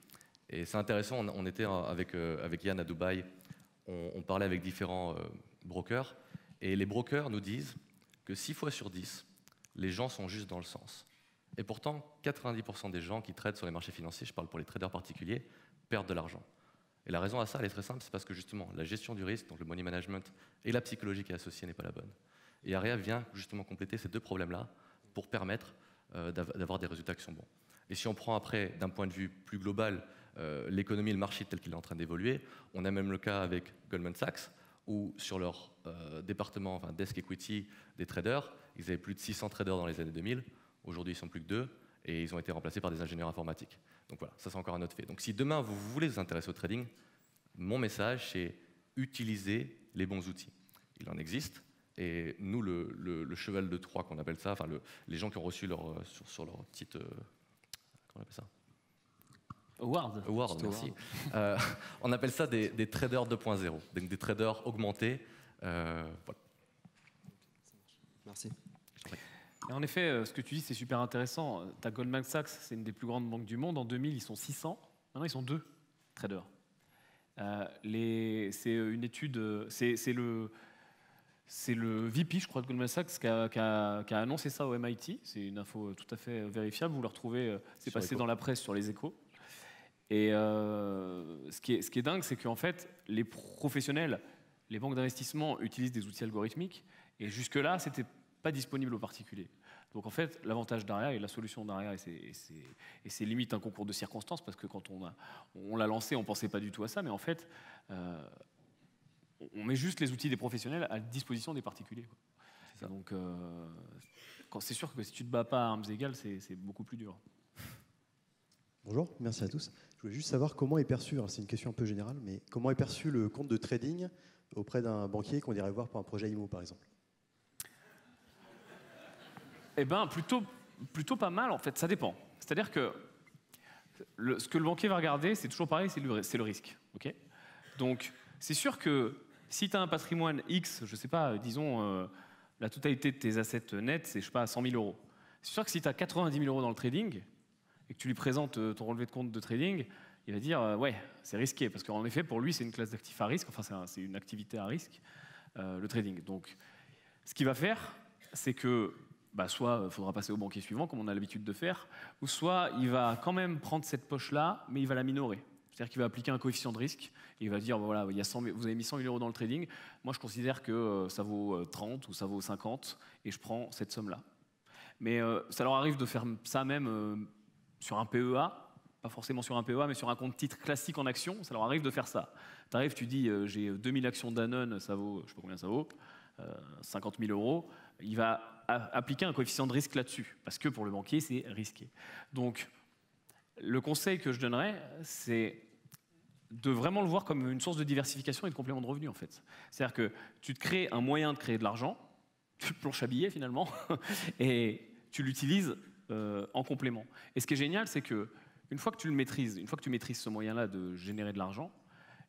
Et c'est intéressant, on était avec Yann à Dubaï, on parlait avec différents brokers, et les brokers nous disent que 6 fois sur 10, les gens sont juste dans le sens. Et pourtant, 90% des gens qui tradent sur les marchés financiers, je parle pour les traders particuliers, perdent de l'argent. Et la raison à ça, elle est très simple, c'est parce que justement, la gestion du risque, donc le money management, et la psychologie qui est associée n'est pas la bonne. Et Aria vient justement compléter ces deux problèmes-là pour permettre d'avoir des résultats qui sont bons. Et si on prend après, d'un point de vue plus global, l'économie et le marché tel qu'il est en train d'évoluer, on a même le cas avec Goldman Sachs, où sur leur département, enfin desk equity des traders, ils avaient plus de 600 traders dans les années 2000. Aujourd'hui, ils sont plus que 2 et ils ont été remplacés par des ingénieurs informatiques. Donc voilà, ça c'est encore un autre fait. Donc si demain vous voulez vous intéresser au trading, mon message c'est utiliser les bons outils. Il en existe et nous, le cheval de Troie qu'on appelle ça, enfin les gens qui ont reçu sur leur petite... comment on appelle ça ? Award, merci. On appelle ça des traders 2.0, donc des traders augmentés. Voilà. Merci. Et en effet, ce que tu dis, c'est super intéressant. Tu as Goldman Sachs, c'est une des plus grandes banques du monde. En 2000, ils sont 600. Maintenant, ils sont 2 traders. C'est une étude, c'est le VP, je crois, de Goldman Sachs qui a annoncé ça au MIT. C'est une info tout à fait vérifiable. Vous le retrouvez, c'est passé dans la presse sur les Échos. Et ce qui est dingue, c'est qu'en fait, les professionnels, les banques d'investissement utilisent des outils algorithmiques. Et jusque-là, c'était pas disponible aux particuliers. Donc en fait, l'avantage d'Aria et la solution d'Aria, et c'est limite un concours de circonstances, parce que quand on l'a lancé, on ne pensait pas du tout à ça, mais en fait, on met juste les outils des professionnels à disposition des particuliers. C'est ça. Donc c'est sûr que si tu ne te bats pas à armes égales, c'est beaucoup plus dur. Bonjour, merci à tous. Je voulais juste savoir comment est perçu, alors c'est une question un peu générale, mais comment est perçu le compte de trading auprès d'un banquier qu'on irait voir pour un projet IMO, par exemple? Eh bien, plutôt pas mal, en fait. Ça dépend. C'est-à-dire que ce que le banquier va regarder, c'est toujours pareil, c'est le risque. Okay, donc, c'est sûr que si tu as un patrimoine X, je ne sais pas, disons, la totalité de tes assets nets, c'est, je sais pas, 100 000 euros. C'est sûr que si tu as 90 000 euros dans le trading et que tu lui présentes ton relevé de compte de trading, il va dire ouais, c'est risqué. Parce qu'en effet, pour lui, c'est une classe d'actifs à risque, enfin, c'est une activité à risque, le trading. Donc, ce qu'il va faire, c'est que soit il faudra passer au banquier suivant, comme on a l'habitude de faire, ou soit il va quand même prendre cette poche-là, mais il va la minorer. C'est-à-dire qu'il va appliquer un coefficient de risque, et il va dire, voilà, il y a 100 000, vous avez mis 100 000 euros dans le trading, moi je considère que ça vaut 30 ou ça vaut 50, et je prends cette somme-là. Mais ça leur arrive de faire ça même sur un PEA, pas forcément sur un PEA, mais sur un compte titre classique en action, ça leur arrive de faire ça. Tu arrives, tu dis, j'ai 2000 actions Danone, ça vaut, je ne sais pas combien ça vaut, 50 000 euros, il va appliquer un coefficient de risque là-dessus, parce que pour le banquier, c'est risqué. Donc, le conseil que je donnerais, c'est de vraiment le voir comme une source de diversification et de complément de revenus, en fait. C'est-à-dire que tu te crées un moyen de créer de l'argent, tu te planches à billets, finalement, et tu l'utilises en complément. Et ce qui est génial, c'est que une fois que tu le maîtrises, une fois que tu maîtrises ce moyen-là de générer de l'argent,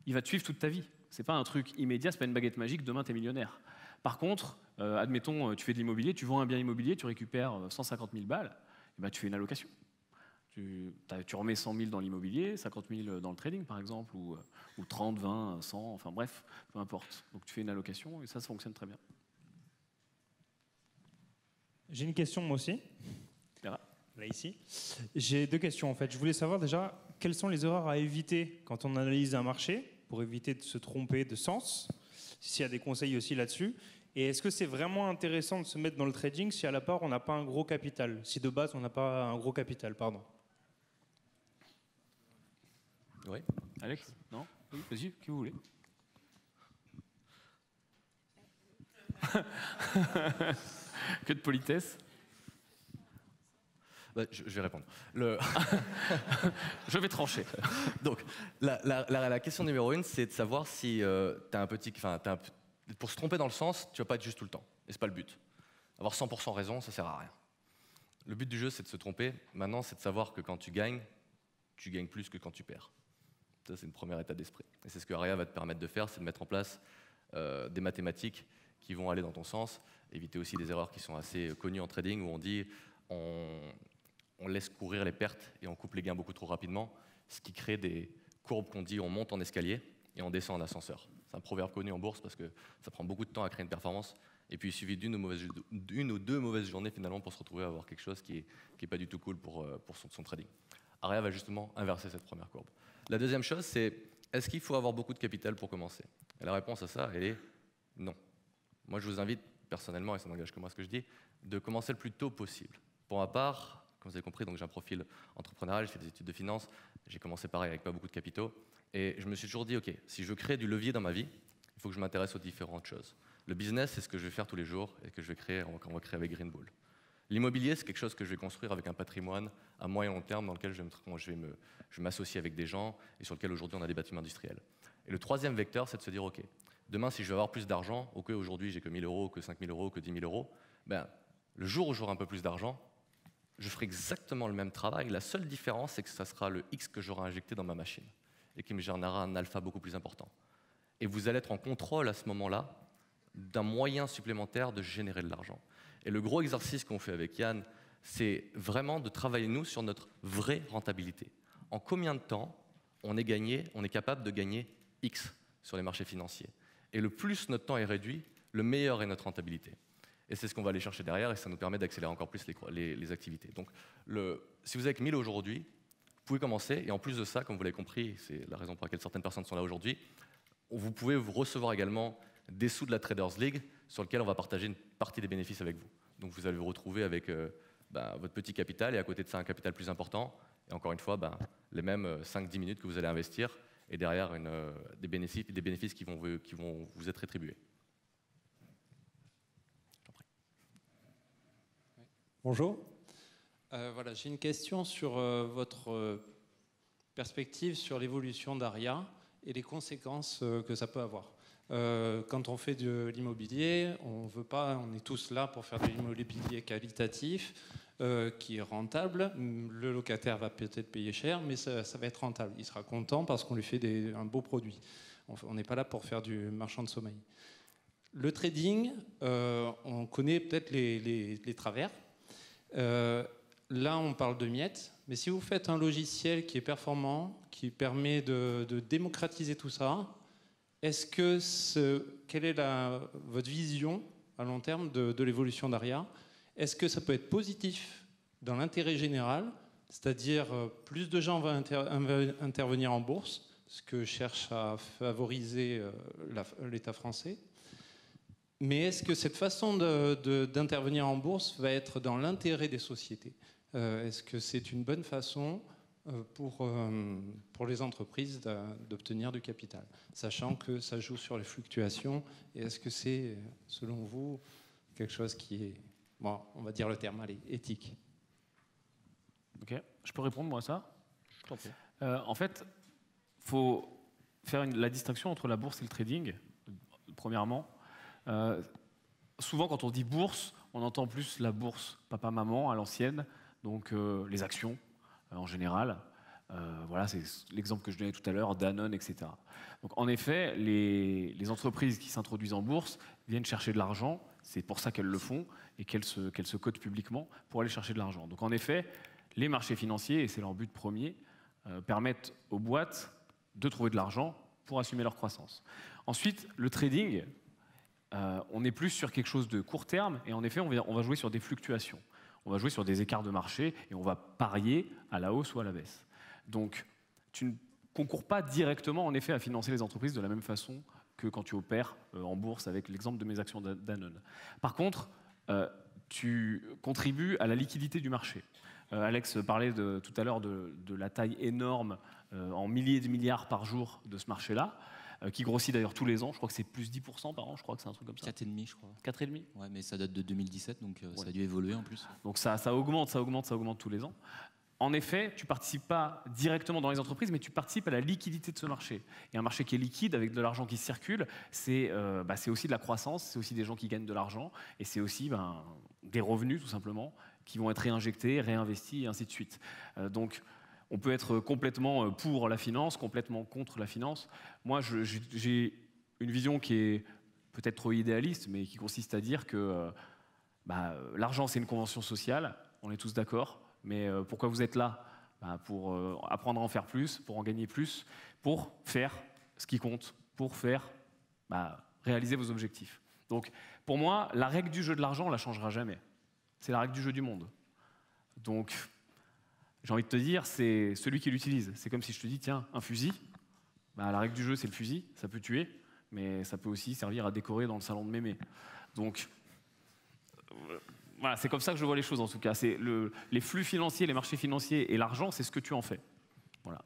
il va te suivre toute ta vie. C'est pas un truc immédiat, c'est pas une baguette magique, demain tu es millionnaire. Par contre, admettons, tu fais de l'immobilier, tu vends un bien immobilier, tu récupères 150 000 balles, et ben, tu fais une allocation. Tu remets 100 000 dans l'immobilier, 50 000 dans le trading par exemple, ou 30, 20, 100, enfin bref, peu importe. Donc tu fais une allocation et ça fonctionne très bien. J'ai une question moi aussi. Là ici. J'ai 2 questions en fait. Je voulais savoir déjà quelles sont les erreurs à éviter quand on analyse un marché pour éviter de se tromper de sens. S'il y a des conseils aussi là-dessus. Et est-ce que c'est vraiment intéressant de se mettre dans le trading si à la part on n'a pas un gros capital? Si de base on n'a pas un gros capital, pardon. Oui. Alex? Non? Oui, vas-y, qui vous voulez? Que de politesse. Je vais répondre. Je vais trancher. Donc, la question numéro 1, c'est de savoir si tu as un petit... pour se tromper dans le sens, tu ne vas pas être juste tout le temps. Et ce n'est pas le but. Avoir 100% raison, ça ne sert à rien. Le but du jeu, c'est de se tromper. Maintenant, c'est de savoir que quand tu gagnes plus que quand tu perds. Ça, c'est une première état d'esprit. Et c'est ce que Aria va te permettre de faire, c'est de mettre en place des mathématiques qui vont aller dans ton sens, éviter aussi des erreurs qui sont assez connues en trading, où on dit on laisse courir les pertes et on coupe les gains beaucoup trop rapidement, ce qui crée des courbes qu'on dit on monte en escalier, et on descend en ascenseur. C'est un proverbe connu en bourse parce que ça prend beaucoup de temps à créer une performance. Et puis il suffit d'une ou deux mauvaises journées finalement pour se retrouver à avoir quelque chose qui est pas du tout cool pour son trading. Aria va justement inverser cette première courbe. La deuxième chose, c'est est-ce qu'il faut avoir beaucoup de capital pour commencer? Et la réponse à ça, elle est non. Moi, je vous invite personnellement, et ça n'engage que moi ce que je dis, de commencer le plus tôt possible. Pour ma part, comme vous avez compris, donc j'ai un profil entrepreneurial, j'ai fait des études de finance, j'ai commencé pareil avec pas beaucoup de capitaux, et je me suis toujours dit, ok, si je veux créer du levier dans ma vie, il faut que je m'intéresse aux différentes choses. Le business, c'est ce que je vais faire tous les jours et que je vais créer, on va créer avec Green Bull. L'immobilier, c'est quelque chose que je vais construire avec un patrimoine à moyen et long terme dans lequel je vais m'associer avec des gens et sur lequel aujourd'hui on a des bâtiments industriels. Et le troisième vecteur, c'est de se dire, ok, demain si je veux avoir plus d'argent, ok, aujourd'hui j'ai que 1 000 euros, que 5 000 euros, que 10 000 euros, ben, le jour où j'aurai un peu plus d'argent, je ferai exactement le même travail. La seule différence, c'est que ça sera le X que j'aurai injecté dans ma machine et qui me générera un alpha beaucoup plus important. Et vous allez être en contrôle à ce moment-là d'un moyen supplémentaire de générer de l'argent. Et le gros exercice qu'on fait avec Yann, c'est vraiment de travailler, nous, sur notre vraie rentabilité. En combien de temps on est capable de gagner X sur les marchés financiers. Et le plus notre temps est réduit, le meilleur est notre rentabilité. Et c'est ce qu'on va aller chercher derrière, et ça nous permet d'accélérer encore plus les activités. Donc, si vous avez que 1000 aujourd'hui, vous pouvez commencer, et en plus de ça, comme vous l'avez compris, c'est la raison pour laquelle certaines personnes sont là aujourd'hui, vous pouvez recevoir également des sous de la Traders League sur lequel on va partager une partie des bénéfices avec vous. Donc vous allez vous retrouver avec votre petit capital et à côté de ça un capital plus important. Et encore une fois, les mêmes 5-10 minutes que vous allez investir et derrière des bénéfices qui vont vous être rétribués. Bonjour. Voilà, j'ai une question sur votre perspective sur l'évolution d'Aria et les conséquences que ça peut avoir. Quand on fait de l'immobilier, on est tous là pour faire de l'immobilier qualitatif, qui est rentable. Le locataire va peut-être payer cher, mais ça va être rentable. Il sera content parce qu'on lui fait un beau produit. On n'est pas là pour faire du marchand de sommeil. Le trading, on connaît peut-être les travers. Là, on parle de miettes, mais si vous faites un logiciel qui est performant, qui permet de démocratiser tout ça, quelle est votre vision à long terme de l'évolution d'Aria? Est-ce que ça peut être positif dans l'intérêt général, c'est-à-dire plus de gens vont intervenir en bourse, ce que cherche à favoriser l'État français? Mais est-ce que cette façon d'intervenir en bourse va être dans l'intérêt des sociétés? Est-ce que c'est une bonne façon pour les entreprises d'obtenir du capital, sachant que ça joue sur les fluctuations? Et est-ce que c'est, selon vous, quelque chose qui est, bon, on va dire le terme, allez, éthique? Ok, je peux répondre moi à ça? Je t'en prie. En fait, il faut faire la distinction entre la bourse et le trading, premièrement. Souvent, quand on dit bourse, on entend plus la bourse papa-maman à l'ancienne, donc les actions en général. Voilà, c'est l'exemple que je donnais tout à l'heure, Danone, etc. Donc, en effet, les entreprises qui s'introduisent en bourse viennent chercher de l'argent. C'est pour ça qu'elles le font et qu'elles se cotent publiquement pour aller chercher de l'argent. Donc, en effet, les marchés financiers, et c'est leur but premier, permettent aux boîtes de trouver de l'argent pour assumer leur croissance. Ensuite, le trading, on est plus sur quelque chose de court terme et en effet, on va jouer sur des fluctuations. On va jouer sur des écarts de marché et on va parier à la hausse ou à la baisse. Donc, tu ne concours pas directement en effet à financer les entreprises de la même façon que quand tu opères en bourse avec l'exemple de mes actions Danone. Par contre, tu contribues à la liquidité du marché. Alex parlait tout à l'heure de la taille énorme en milliers de milliards par jour de ce marché-là, qui grossit d'ailleurs tous les ans. Je crois que c'est plus 10% par an, je crois que c'est un truc comme ça. 4,5 je crois. 4,5 ? Ouais, mais ça date de 2017, donc ça a dû évoluer en plus. Donc ça augmente tous les ans. En effet, tu ne participes pas directement dans les entreprises, mais tu participes à la liquidité de ce marché. Et un marché qui est liquide, avec de l'argent qui circule, c'est aussi de la croissance, c'est aussi des gens qui gagnent de l'argent, et c'est aussi des revenus, tout simplement, qui vont être réinjectés, réinvestis, et ainsi de suite. Donc, on peut être complètement pour la finance, complètement contre la finance. Moi, j'ai une vision qui est peut-être trop idéaliste, mais qui consiste à dire que l'argent, c'est une convention sociale, on est tous d'accord. Mais pourquoi vous êtes là? Pour apprendre à en faire plus, pour en gagner plus, pour faire ce qui compte pour faire réaliser vos objectifs. Donc, pour moi, la règle du jeu de l'argent, on ne la changera jamais. C'est la règle du jeu du monde. Donc, j'ai envie de te dire, c'est celui qui l'utilise. C'est comme si je te dis, tiens, un fusil, la règle du jeu, c'est le fusil, ça peut tuer, mais ça peut aussi servir à décorer dans le salon de mémé. Donc, voilà, c'est comme ça que je vois les choses en tout cas. Les flux financiers, les marchés financiers et l'argent, c'est ce que tu en fais. Voilà.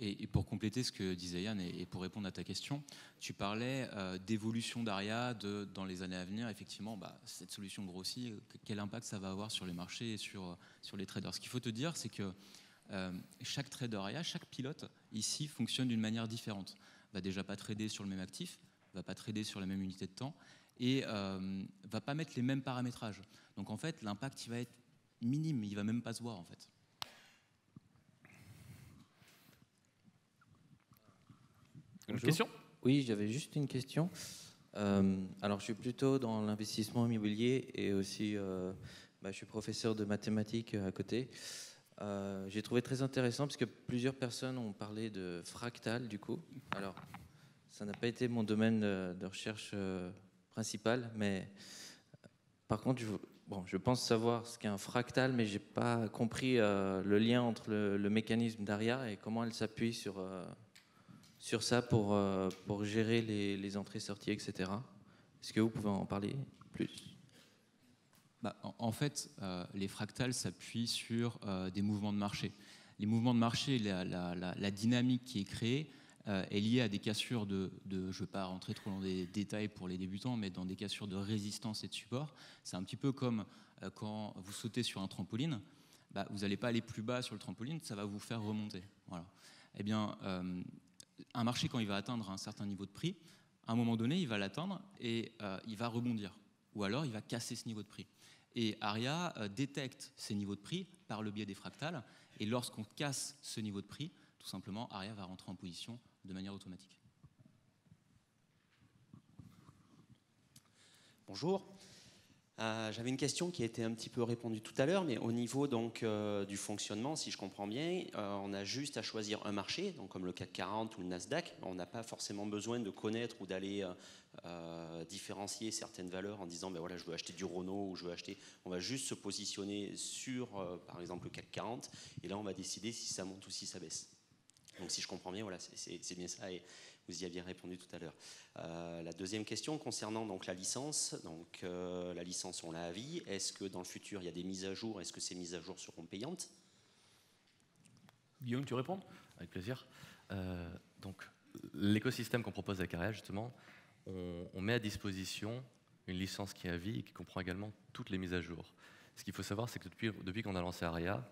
Et pour compléter ce que disait Yann et pour répondre à ta question, tu parlais d'évolution d'Aria dans les années à venir. Effectivement, cette solution grossit. Quel impact ça va avoir sur les marchés et sur les traders? Ce qu'il faut te dire, c'est que chaque trader Aria, chaque pilote ici fonctionne d'une manière différente. Va déjà pas trader sur le même actif, va pas trader sur la même unité de temps et va pas mettre les mêmes paramétrages. Donc en fait, l'impact il va être minime, il va même pas se voir en fait. Une question? Oui, j'avais juste une question. Alors, je suis plutôt dans l'investissement immobilier et aussi, je suis professeur de mathématiques à côté. J'ai trouvé très intéressant parce que plusieurs personnes ont parlé de fractal, du coup. Alors, ça n'a pas été mon domaine de recherche principal, mais par contre, je pense savoir ce qu'est un fractal, mais je n'ai pas compris le lien entre le mécanisme d'Aria et comment elle s'appuie sur ça pour gérer les entrées-sorties, etc. Est-ce que vous pouvez en parler plus? En fait, les fractales s'appuient sur des mouvements de marché. Les mouvements de marché, la dynamique qui est créée est liée à des cassures je ne vais pas rentrer trop dans des détails pour les débutants, mais dans des cassures de résistance et de support. C'est un petit peu comme quand vous sautez sur un trampoline, vous n'allez pas aller plus bas sur le trampoline, ça va vous faire remonter. Voilà. Eh bien, un marché, quand il va atteindre un certain niveau de prix, à un moment donné, il va l'atteindre et il va rebondir. Ou alors, il va casser ce niveau de prix. Et Aria détecte ces niveaux de prix par le biais des fractales. Et lorsqu'on casse ce niveau de prix, tout simplement, Aria va rentrer en position de manière automatique. Bonjour. J'avais une question qui a été un petit peu répondue tout à l'heure, mais au niveau donc, du fonctionnement, si je comprends bien, on a juste à choisir un marché, donc comme le CAC 40 ou le Nasdaq. On n'a pas forcément besoin de connaître ou d'aller différencier certaines valeurs en disant voilà, je veux acheter du Renault ou je veux acheter. On va juste se positionner sur, par exemple, le CAC 40, et là, on va décider si ça monte ou si ça baisse. Donc, si je comprends bien, voilà, c'est bien ça. Et vous y aviez répondu tout à l'heure. La deuxième question concernant donc la licence. Donc la licence, on l'a à vie. Est-ce que dans le futur, il y a des mises à jour? Est-ce que ces mises à jour seront payantes? Guillaume, tu réponds? Avec plaisir. Donc l'écosystème qu'on propose avec Aria, justement, on met à disposition une licence qui est à vie et qui comprend également toutes les mises à jour. Ce qu'il faut savoir, c'est que depuis qu'on a lancé Aria,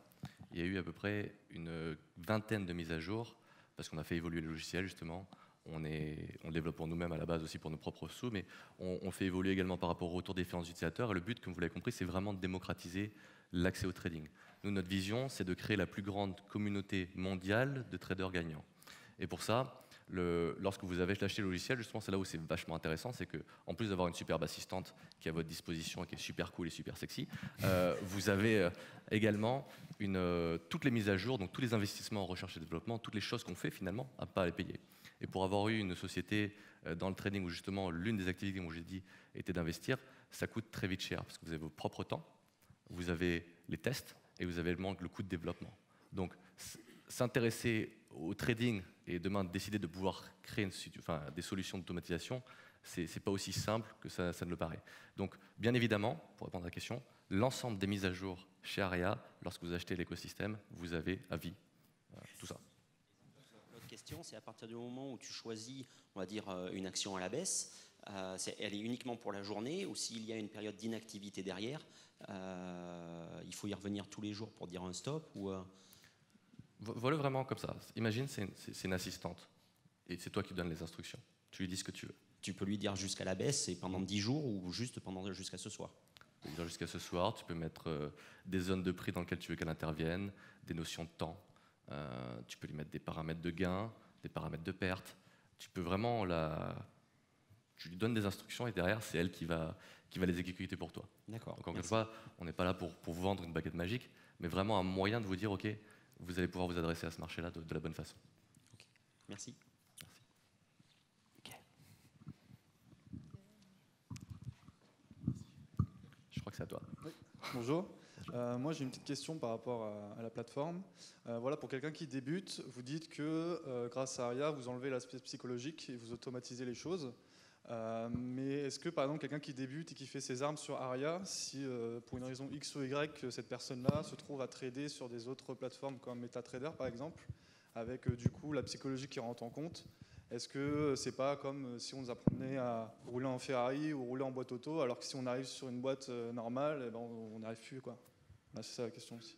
il y a eu à peu près une vingtaine de mises à jour parce qu'on a fait évoluer le logiciel, justement. On développe pour nous-mêmes à la base aussi pour nos propres sous, mais on fait évoluer également par rapport au retour des différents utilisateurs. Et le but, comme vous l'avez compris, c'est vraiment de démocratiser l'accès au trading. Nous, notre vision, c'est de créer la plus grande communauté mondiale de traders gagnants. Et pour ça, lorsque vous avez acheté le logiciel, justement, c'est là où c'est vachement intéressant, c'est qu'en plus d'avoir une superbe assistante qui est à votre disposition et qui est super cool et super sexy, vous avez également toutes les mises à jour, donc tous les investissements en recherche et développement, toutes les choses qu'on fait finalement, à ne pas les payer. Et pour avoir eu une société dans le trading où justement l'une des activités, comme j'ai dit, était d'investir, ça coûte très vite cher parce que vous avez vos propres temps, vous avez les tests et vous avez le coût de développement. Donc s'intéresser au trading et demain décider de pouvoir créer des solutions d'automatisation, c'est pas aussi simple que ça ne le paraît. Donc bien évidemment, pour répondre à la question, l'ensemble des mises à jour chez Aria, lorsque vous achetez l'écosystème, vous avez à vie tout ça. C'est à partir du moment où tu choisis, on va dire, une action à la baisse, elle est uniquement pour la journée, ou s'il y a une période d'inactivité derrière, il faut y revenir tous les jours pour dire un stop ou Voilà vraiment comme ça. Imagine, c'est une assistante, et c'est toi qui donnes les instructions. Tu lui dis ce que tu veux. Tu peux lui dire jusqu'à la baisse, et pendant 10 jours, ou juste jusqu'à ce soir. Tu peux dire jusqu'à ce soir, tu peux mettre des zones de prix dans lesquelles tu veux qu'elle intervienne, des notions de temps. Tu peux lui mettre des paramètres de gain, des paramètres de perte. Tu peux vraiment tu lui donnes des instructions et derrière, c'est elle qui va les exécuter pour toi. D'accord. Donc encore une fois, on n'est pas là pour vous vendre une baguette magique, mais vraiment un moyen de vous dire, OK, vous allez pouvoir vous adresser à ce marché-là de la bonne façon. Okay. Merci. c'est à toi. Oui. Bonjour. Moi, j'ai une petite question par rapport à la plateforme. Voilà, pour quelqu'un qui débute, vous dites que grâce à Aria, vous enlevez l'aspect psychologique et vous automatisez les choses. Mais est-ce que, par exemple, quelqu'un qui débute et qui fait ses armes sur Aria, si pour une raison X ou Y, cette personne-là se trouve à trader sur des autres plateformes comme MetaTrader, par exemple, avec du coup la psychologie qui rentre en compte, est-ce que c'est pas comme si on nous apprenait à rouler en Ferrari ou rouler en boîte auto, alors que si on arrive sur une boîte normale, eh ben, on n'arrive plus, quoi. Là, c'est ça la question aussi.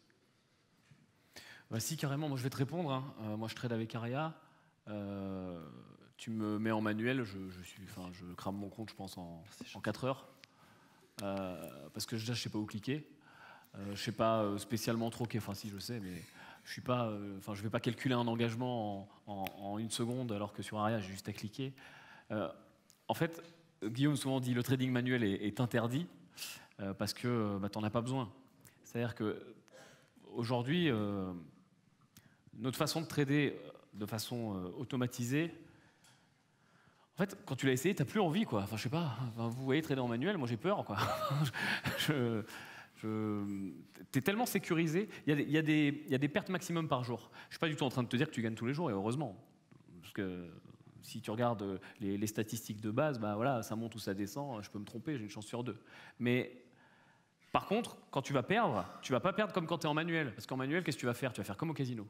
Bah, si, carrément, moi je vais te répondre. Hein. Moi je trade avec Aria. Tu me mets en manuel, je crame mon compte, je pense, en 4 heures. Parce que déjà, je ne sais pas où cliquer. Je ne sais pas spécialement trop, enfin si je sais, mais je ne vais pas calculer un engagement en 1 seconde, alors que sur Aria, j'ai juste à cliquer. En fait, Guillaume souvent dit le trading manuel est interdit parce que tu n'en as pas besoin. C'est-à-dire qu'aujourd'hui, notre façon de trader de façon automatisée, en fait, quand tu l'as essayé, tu n'as plus envie, quoi. Enfin, je sais pas, vous voyez trader en manuel, moi j'ai peur, quoi. T'es tellement sécurisé, il y a des pertes maximum par jour. Je ne suis pas du tout en train de te dire que tu gagnes tous les jours, et heureusement. Parce que si tu regardes les statistiques de base, bah voilà, ça monte ou ça descend, je peux me tromper, j'ai une chance sur 2. Mais par contre, quand tu vas perdre, tu ne vas pas perdre comme quand tu es en manuel. Parce qu'en manuel, qu'est-ce que tu vas faire? Tu vas faire comme au casino.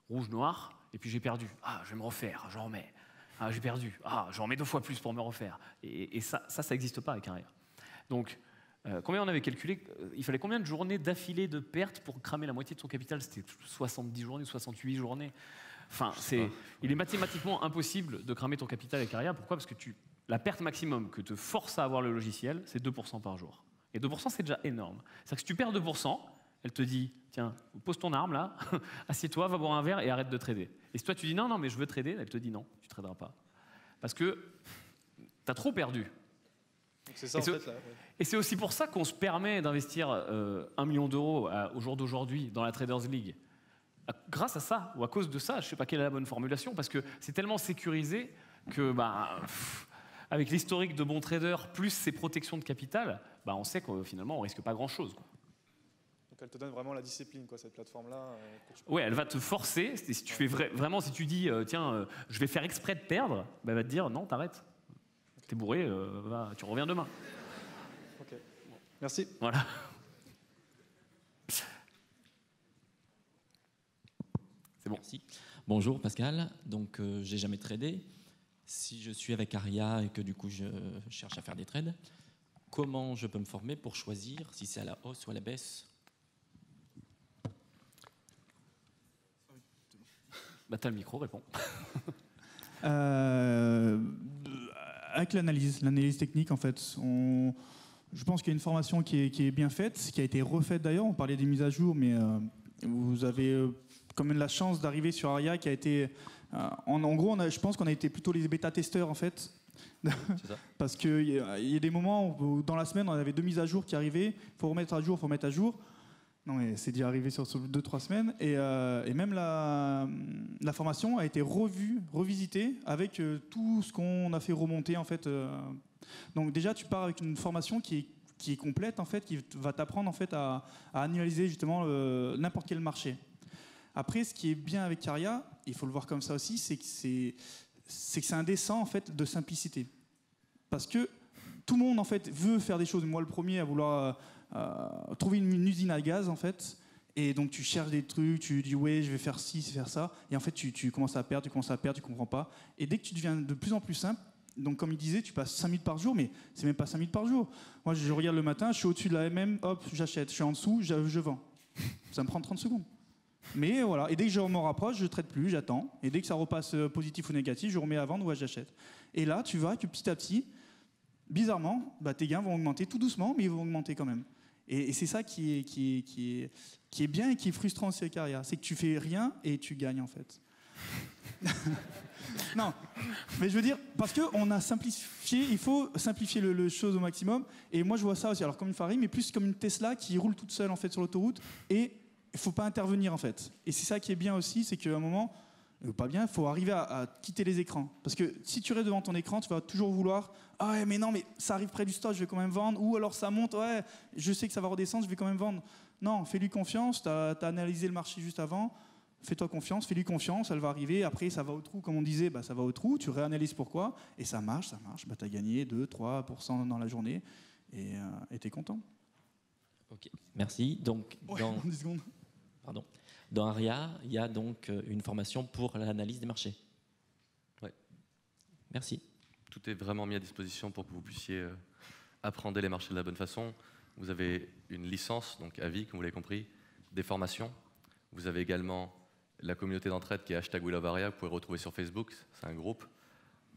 Rouge, noir, et puis j'ai perdu. Ah, je vais me refaire, j'en remets. Ah, j'ai perdu. Ah, j'en remets 2 fois plus pour me refaire. Et ça n'existe pas avec Aria. Donc, combien on avait calculé? Il fallait combien de journées d'affilée de pertes pour cramer la moitié de son capital? C'était 70 journées, 68 journées. Enfin, il est mathématiquement impossible de cramer ton capital avec Aria. Pourquoi? Parce que la perte maximum que te force à avoir le logiciel, c'est 2% par jour. Et 2%, c'est déjà énorme. C'est-à-dire que si tu perds 2%, elle te dit, tiens, pose ton arme là, assieds-toi, va boire un verre et arrête de trader. Et si toi tu dis non, mais je veux trader, elle te dit non, tu ne traderas pas. Parce que tu as trop perdu. C'est ça, en fait, là, ouais. Et c'est aussi pour ça qu'on se permet d'investir 1 million d'euros au jour d'aujourd'hui dans la Traders League. Grâce à ça, ou à cause de ça, je ne sais pas quelle est la bonne formulation, parce que c'est tellement sécurisé que, avec l'historique de bons traders, plus ces protections de capital, on sait que finalement, on ne risque pas grand-chose. Donc elle te donne vraiment la discipline, quoi, cette plateforme-là. Oui, elle va te forcer. Si tu fais vraiment, si tu dis, tiens, je vais faire exprès de perdre, elle va te dire, non, t'arrêtes. T'es bourré, tu reviens demain. Ok, merci. Voilà. C'est bon. Merci. Bonjour Pascal. Donc, j'ai jamais tradé. Si je suis avec Aria et que du coup je cherche à faire des trades, comment je peux me former pour choisir si c'est à la hausse ou à la baisse? T'as le micro, réponds. Avec l'analyse technique, en fait, je pense qu'il y a une formation qui est bien faite, qui a été refaite d'ailleurs. On parlait des mises à jour, mais vous avez quand même la chance d'arriver sur Aria qui a été... en gros, je pense qu'on a été plutôt les bêta-testeurs, en fait. C'est ça. Parce qu'il y a des moments où dans la semaine, on avait 2 mises à jour qui arrivaient. Il faut remettre à jour, il faut remettre à jour. Non, mais c'est déjà arrivé sur 2-3 semaines. Et même la formation a été revisitée avec tout ce qu'on a fait remonter, en fait. Donc déjà, tu pars avec une formation qui est complète, en fait, qui va t'apprendre, en fait, à analyser justement n'importe quel marché. Après, ce qui est bien avec Aria, il faut le voir comme ça aussi, c'est que c'est un dessin, en fait, de simplicité. Parce que tout le monde, en fait, veut faire des choses. Moi, le premier à vouloir trouver une usine à gaz, en fait. Et donc, tu cherches des trucs, tu dis, ouais, je vais faire ci, faire ça. Et en fait, tu commences à perdre, tu comprends pas. Et dès que tu deviens de plus en plus simple, donc comme il disait, tu passes 5 minutes par jour, mais c'est même pas 5 minutes par jour. Moi, je regarde le matin, je suis au-dessus de la MM, hop, j'achète. Je suis en dessous, je vends. Ça me prend 30 secondes. Mais voilà, et dès que je m'en rapproche, je ne traite plus, j'attends. Et dès que ça repasse positif ou négatif, je remets à vendre ou j'achète. Et là, tu vois que petit à petit, bizarrement, tes gains vont augmenter tout doucement, mais ils vont augmenter quand même. Et c'est ça qui est bien et qui est frustrant aussi avec Aria. C'est que tu fais rien et tu gagnes, en fait. Non, mais je veux dire, parce qu'on a simplifié, il faut simplifier le chose au maximum. Et moi, je vois ça aussi, alors comme une Ferrari, mais plus comme une Tesla qui roule toute seule, en fait, sur l'autoroute. Et il ne faut pas intervenir, en fait. Et c'est ça qui est bien aussi, c'est qu'à un moment, pas bien, il faut arriver à quitter les écrans. Parce que si tu restes devant ton écran, tu vas toujours vouloir « Ah ouais, mais non, mais ça arrive près du stop, je vais quand même vendre. » Ou alors ça monte, « Ouais, je sais que ça va redescendre, je vais quand même vendre. » Non, fais-lui confiance, tu as analysé le marché juste avant, fais-toi confiance, fais-lui confiance, elle va arriver, après ça va au trou, comme on disait, ça va au trou, tu réanalyses pourquoi, et ça marche, tu as gagné 2-3% dans la journée, et tu es content. Ok, merci. Donc, dans... 10 secondes. Pardon. Dans Aria, il y a donc une formation pour l'analyse des marchés. Ouais. Merci. Tout est vraiment mis à disposition pour que vous puissiez apprendre les marchés de la bonne façon. Vous avez une licence, donc à vie, comme vous l'avez compris, des formations. Vous avez également la communauté d'entraide qui est #WeLoveAria, vous pouvez retrouver sur Facebook, c'est un groupe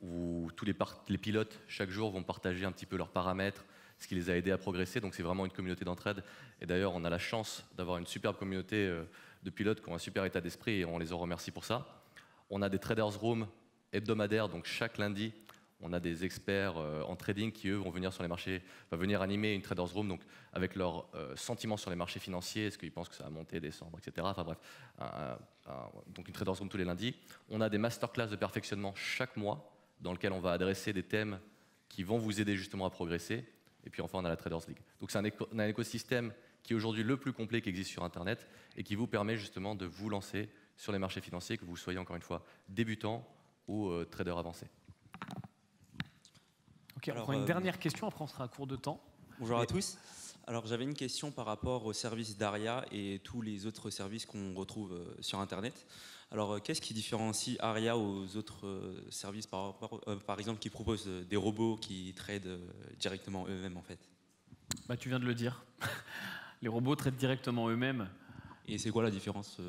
où tous les pilotes, chaque jour, vont partager un petit peu leurs paramètres, ce qui les a aidés à progresser. Donc c'est vraiment une communauté d'entraide. Et d'ailleurs, on a la chance d'avoir une superbe communauté de pilotes qui ont un super état d'esprit et on les en remercie pour ça. On a des traders room hebdomadaires, donc chaque lundi, on a des experts en trading qui, eux, vont venir sur les marchés, venir animer une traders room, donc avec leurs sentiments sur les marchés financiers, est-ce qu'ils pensent que ça va monter, descendre, etc. Enfin bref, donc une traders room tous les lundis. On a des masterclass de perfectionnement chaque mois, dans lequel on va adresser des thèmes qui vont vous aider justement à progresser. Et puis enfin, on a la Traders League. Donc c'est un écosystème qui est aujourd'hui le plus complet qui existe sur Internet et qui vous permet justement de vous lancer sur les marchés financiers, que vous soyez encore une fois débutant ou trader avancé. Ok, alors, on prend une dernière question, après on sera à court de temps. Bonjour à tous. Alors j'avais une question par rapport au service d'Aria et tous les autres services qu'on retrouve sur Internet. Alors qu'est-ce qui différencie Aria aux autres services par exemple qui proposent des robots qui tradent directement eux-mêmes en fait? Tu viens de le dire. Les robots traitent directement eux-mêmes. Et c'est quoi la différence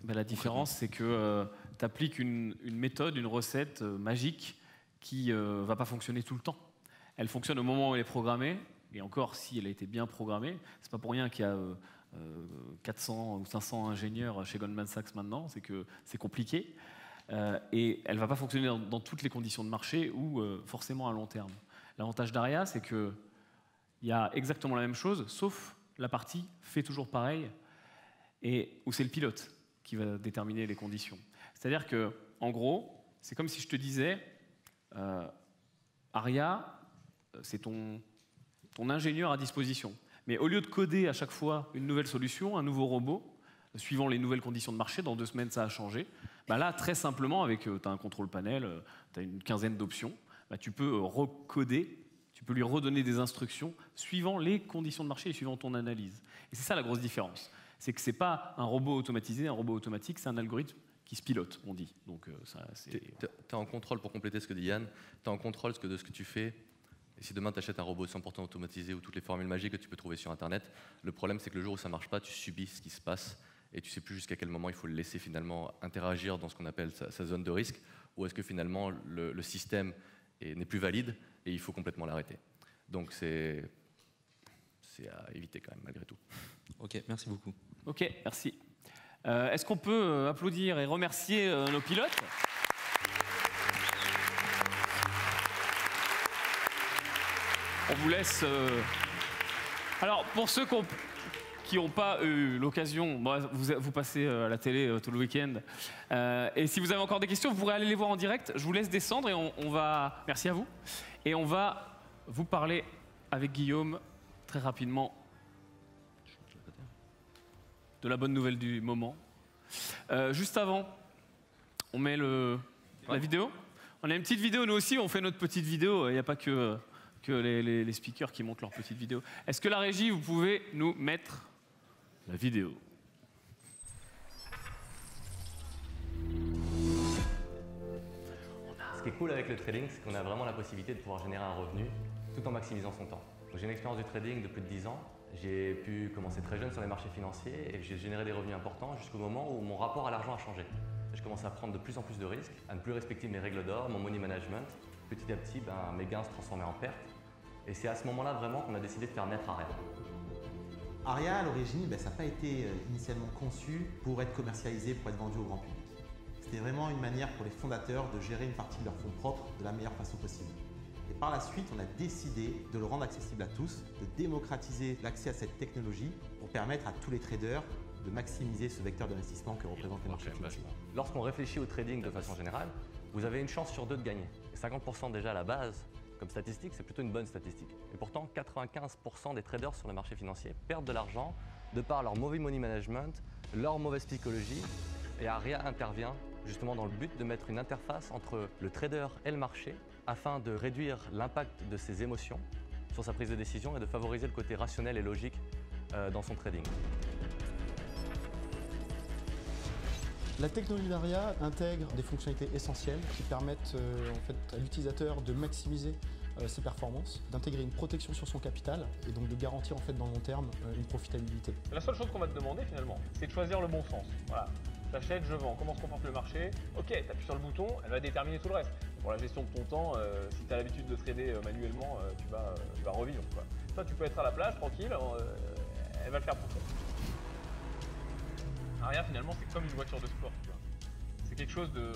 La différence, c'est que tu appliques une méthode, une recette magique qui ne va pas fonctionner tout le temps. Elle fonctionne au moment où elle est programmée, et encore si elle a été bien programmée. C'est pas pour rien qu'il y a 400 ou 500 ingénieurs chez Goldman Sachs maintenant, c'est que c'est compliqué. Et elle ne va pas fonctionner dans toutes les conditions de marché ou forcément à long terme. L'avantage d'Aria, c'est qu'il y a exactement la même chose, sauf la partie fait toujours pareil, et où c'est le pilote qui va déterminer les conditions. C'est-à-dire que, en gros, c'est comme si je te disais, Aria, c'est ton ingénieur à disposition. Mais au lieu de coder à chaque fois une nouvelle solution, un nouveau robot, suivant les nouvelles conditions de marché, dans 2 semaines ça a changé, là très simplement, tu as un contrôle panel, tu as une quinzaine d'options, tu peux recoder, tu peux lui redonner des instructions suivant les conditions de marché et suivant ton analyse. Et c'est ça la grosse différence. C'est que ce n'est pas un robot automatisé, un robot automatique, c'est un algorithme qui se pilote, on dit. Tu es en contrôle, pour compléter ce que dit Yann, tu es en contrôle de ce que tu fais. Et si demain tu achètes un robot 100% automatisé ou toutes les formules magiques que tu peux trouver sur Internet, le problème c'est que le jour où ça ne marche pas, tu subis ce qui se passe et tu ne sais plus jusqu'à quel moment il faut le laisser finalement interagir dans ce qu'on appelle sa zone de risque, ou est-ce que finalement le système n'est plus valide et il faut complètement l'arrêter. Donc c'est à éviter quand même malgré tout. Ok, merci beaucoup. Ok, merci. Est-ce qu'on peut applaudir et remercier nos pilotes ? On vous laisse... Alors, pour ceux qui n'ont pas eu l'occasion, vous passez à la télé tout le week-end, et si vous avez encore des questions, vous pourrez aller les voir en direct. Je vous laisse descendre et on va... Merci à vous. Et on va vous parler avec Guillaume très rapidement de la bonne nouvelle du moment. Juste avant, on met la vidéo. On a une petite vidéo, nous aussi, on fait notre petite vidéo. Il n'y a pas que les speakers qui montent leur petite vidéo. Est-ce que la régie, vous pouvez nous mettre la vidéo ? Ce qui est cool avec le trading, c'est qu'on a vraiment la possibilité de pouvoir générer un revenu tout en maximisant son temps. J'ai une expérience du trading de plus de 10 ans. J'ai pu commencer très jeune sur les marchés financiers et j'ai généré des revenus importants jusqu'au moment où mon rapport à l'argent a changé. Je commençais à prendre de plus en plus de risques, à ne plus respecter mes règles d'or, mon money management. Petit à petit, mes gains se transformaient en pertes. Et c'est à ce moment-là vraiment qu'on a décidé de faire naître Aria. Aria, à l'origine, ça n'a pas été initialement conçu pour être commercialisé, pour être vendu au grand public. C'était vraiment une manière pour les fondateurs de gérer une partie de leurs fonds propres de la meilleure façon possible. Et par la suite, on a décidé de le rendre accessible à tous, de démocratiser l'accès à cette technologie pour permettre à tous les traders de maximiser ce vecteur d'investissement que représentent les marchés financiers. Lorsqu'on réfléchit au trading de façon générale, vous avez une chance sur 2 de gagner. Et 50% déjà à la base, comme statistique, c'est plutôt une bonne statistique. Et pourtant, 95% des traders sur le marché financier perdent de l'argent de par leur mauvais money management, leur mauvaise psychologie. Et Aria intervient justement dans le but de mettre une interface entre le trader et le marché afin de réduire l'impact de ses émotions sur sa prise de décision et de favoriser le côté rationnel et logique dans son trading. La technologie d'Aria intègre des fonctionnalités essentielles qui permettent en fait, à l'utilisateur de maximiser ses performances, d'intégrer une protection sur son capital et donc de garantir en fait, dans le long terme une profitabilité. La seule chose qu'on va te demander finalement, c'est de choisir le bon sens. Voilà. J'achète, je vends. Comment se comporte le marché? Ok, tu appuies sur le bouton, elle va déterminer tout le reste. Pour la gestion de ton temps, si tu as l'habitude de trader manuellement, tu vas revivre. Quoi. Toi, tu peux être à la plage, tranquille, elle va le faire pour toi. Aria, finalement, c'est comme une voiture de sport. C'est quelque chose de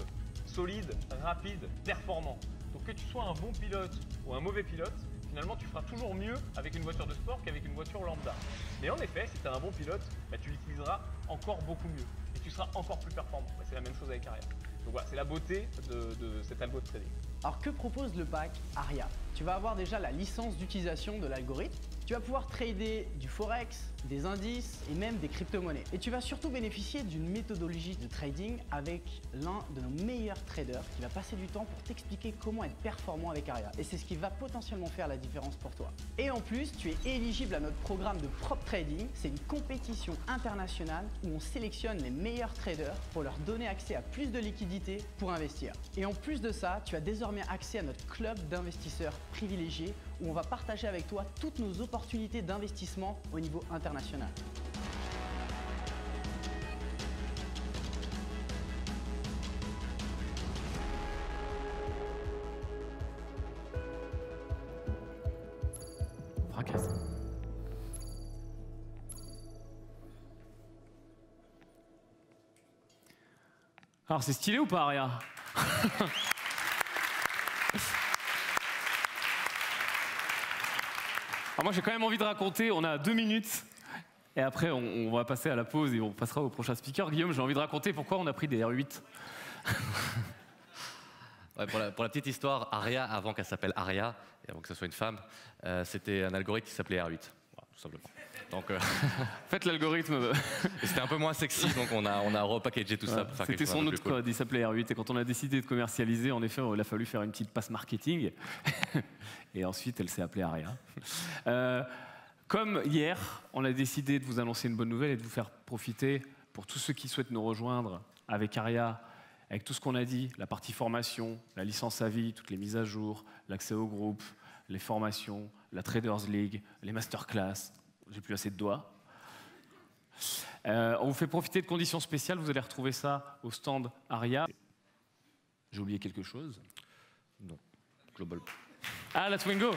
solide, rapide, performant. Donc que tu sois un bon pilote ou un mauvais pilote, finalement, tu feras toujours mieux avec une voiture de sport qu'avec une voiture lambda. Mais en effet, si tu es un bon pilote, bah, tu l'utiliseras encore beaucoup mieux. Et tu seras encore plus performant. Bah, c'est la même chose avec Aria. Donc voilà, c'est la beauté de cet algo de trading. Alors que propose le pack Aria? Tu vas avoir déjà la licence d'utilisation de l'algorithme. Tu vas pouvoir trader du forex, des indices et même des crypto-monnaies. Et tu vas surtout bénéficier d'une méthodologie de trading avec l'un de nos meilleurs traders qui va passer du temps pour t'expliquer comment être performant avec Aria. Et c'est ce qui va potentiellement faire la différence pour toi. Et en plus, tu es éligible à notre programme de prop trading. C'est une compétition internationale où on sélectionne les meilleurs traders pour leur donner accès à plus de liquidités pour investir. Et en plus de ça, tu as désormais accès à notre club d'investisseurs privilégiés où on va partager avec toi toutes nos opportunités d'investissement au niveau international. Fracasse. Alors c'est stylé ou pas, Aria? Alors moi j'ai quand même envie de raconter, on a 2 minutes et après on va passer à la pause et on passera au prochain speaker. Guillaume, j'ai envie de raconter pourquoi on a pris des R8. Ouais, pour la petite histoire, Aria, avant qu'elle s'appelle Aria, et avant que ce soit une femme, c'était un algorithme qui s'appelait R8, voilà, tout simplement. Donc, en fait, l'algorithme... c'était un peu moins sexy, donc on a repackagé tout ça pour faire quelque chose C'était son un peu autre plus cool. code, il s'appelait R8. Et quand on a décidé de commercialiser, en effet, il a fallu faire une petite passe marketing. Et ensuite, elle s'est appelée Aria. Comme hier, on a décidé de vous annoncer une bonne nouvelle et de vous faire profiter, pour tous ceux qui souhaitent nous rejoindre avec Aria, avec tout ce qu'on a dit, la partie formation, la licence à vie, toutes les mises à jour, l'accès au groupe, les formations, la Traders League, les masterclass, j'ai plus assez de doigts. On vous fait profiter de conditions spéciales, vous allez retrouver ça au stand Aria. J'ai oublié quelque chose? Non, Global. Ah, la Twingo.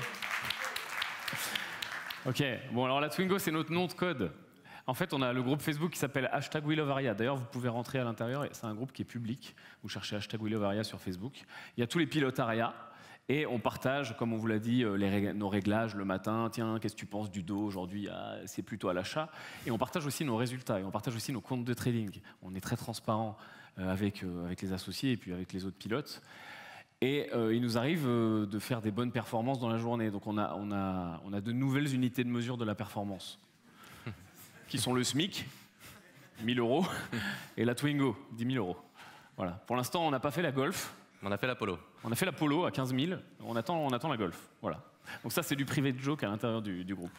Ok, bon alors la Twingo c'est notre nom de code. En fait, on a le groupe Facebook qui s'appelle #WeLoveAria. D'ailleurs, vous pouvez rentrer à l'intérieur, c'est un groupe qui est public. Vous cherchez #WeLoveAria sur Facebook. Il y a tous les pilotes Aria. Et on partage, comme on vous l'a dit, nos réglages le matin. Tiens, qu'est-ce que tu penses du dos aujourd'hui? C'est plutôt à l'achat. Et on partage aussi nos résultats. Et on partage aussi nos comptes de trading. On est très transparent avec les associés et puis avec les autres pilotes. Et il nous arrive de faire des bonnes performances dans la journée. Donc on a de nouvelles unités de mesure de la performance, qui sont le SMIC, 1 000 €, et la Twingo, 10 000 €. Voilà. Pour l'instant, on n'a pas fait la Golf. On a fait la Polo. On a fait la Polo à 15 000. On attend la Golf. Voilà. Donc ça, c'est du private joke à l'intérieur du groupe.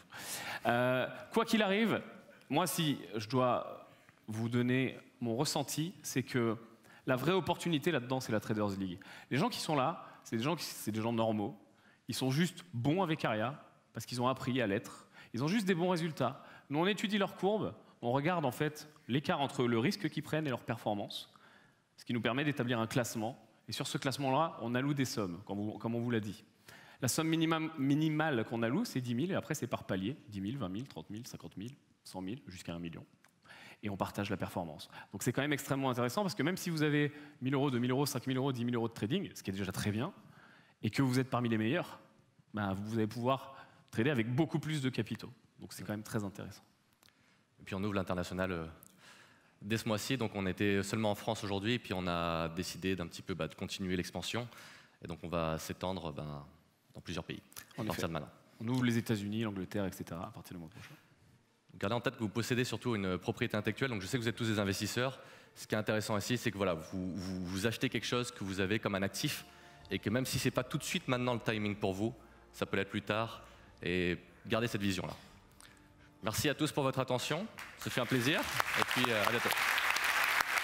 Quoi qu'il arrive, moi, si je dois vous donner mon ressenti, c'est que la vraie opportunité là-dedans, c'est la Traders League. Les gens qui sont là, c'est des gens normaux. Ils sont juste bons avec Aria parce qu'ils ont appris à l'être. Ils ont juste des bons résultats. Nous, on étudie leurs courbes. On regarde en fait l'écart entre le risque qu'ils prennent et leur performance, ce qui nous permet d'établir un classement. Et sur ce classement-là, on alloue des sommes, comme on vous l'a dit. La somme minimale qu'on alloue, c'est 10 000, et après, c'est par palier. 10 000, 20 000, 30 000, 50 000, 100 000, jusqu'à 1 million. Et on partage la performance. Donc c'est quand même extrêmement intéressant, parce que même si vous avez 1 000 €, 2 000 €, 5 000 €, 10 000 € de trading, ce qui est déjà très bien, et que vous êtes parmi les meilleurs, ben, vous allez pouvoir trader avec beaucoup plus de capitaux. Donc c'est quand même très intéressant. Et puis on ouvre l'international dès ce mois-ci. Donc on était seulement en France aujourd'hui et puis on a décidé d'un petit peu de continuer l'expansion. Et donc on va s'étendre dans plusieurs pays à partir de maintenant. On ouvre les États-Unis, l'Angleterre, etc. à partir du mois prochain. Gardez en tête que vous possédez surtout une propriété intellectuelle. Donc je sais que vous êtes tous des investisseurs. Ce qui est intéressant ici, c'est que voilà, vous achetez quelque chose que vous avez comme un actif et que même si ce n'est pas tout de suite maintenant le timing pour vous, ça peut l'être plus tard. Et gardez cette vision-là. Merci à tous pour votre attention. Ce fut un plaisir. Et puis à bientôt.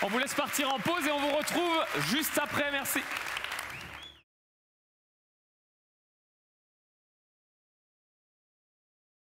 On vous laisse partir en pause et on vous retrouve juste après. Merci.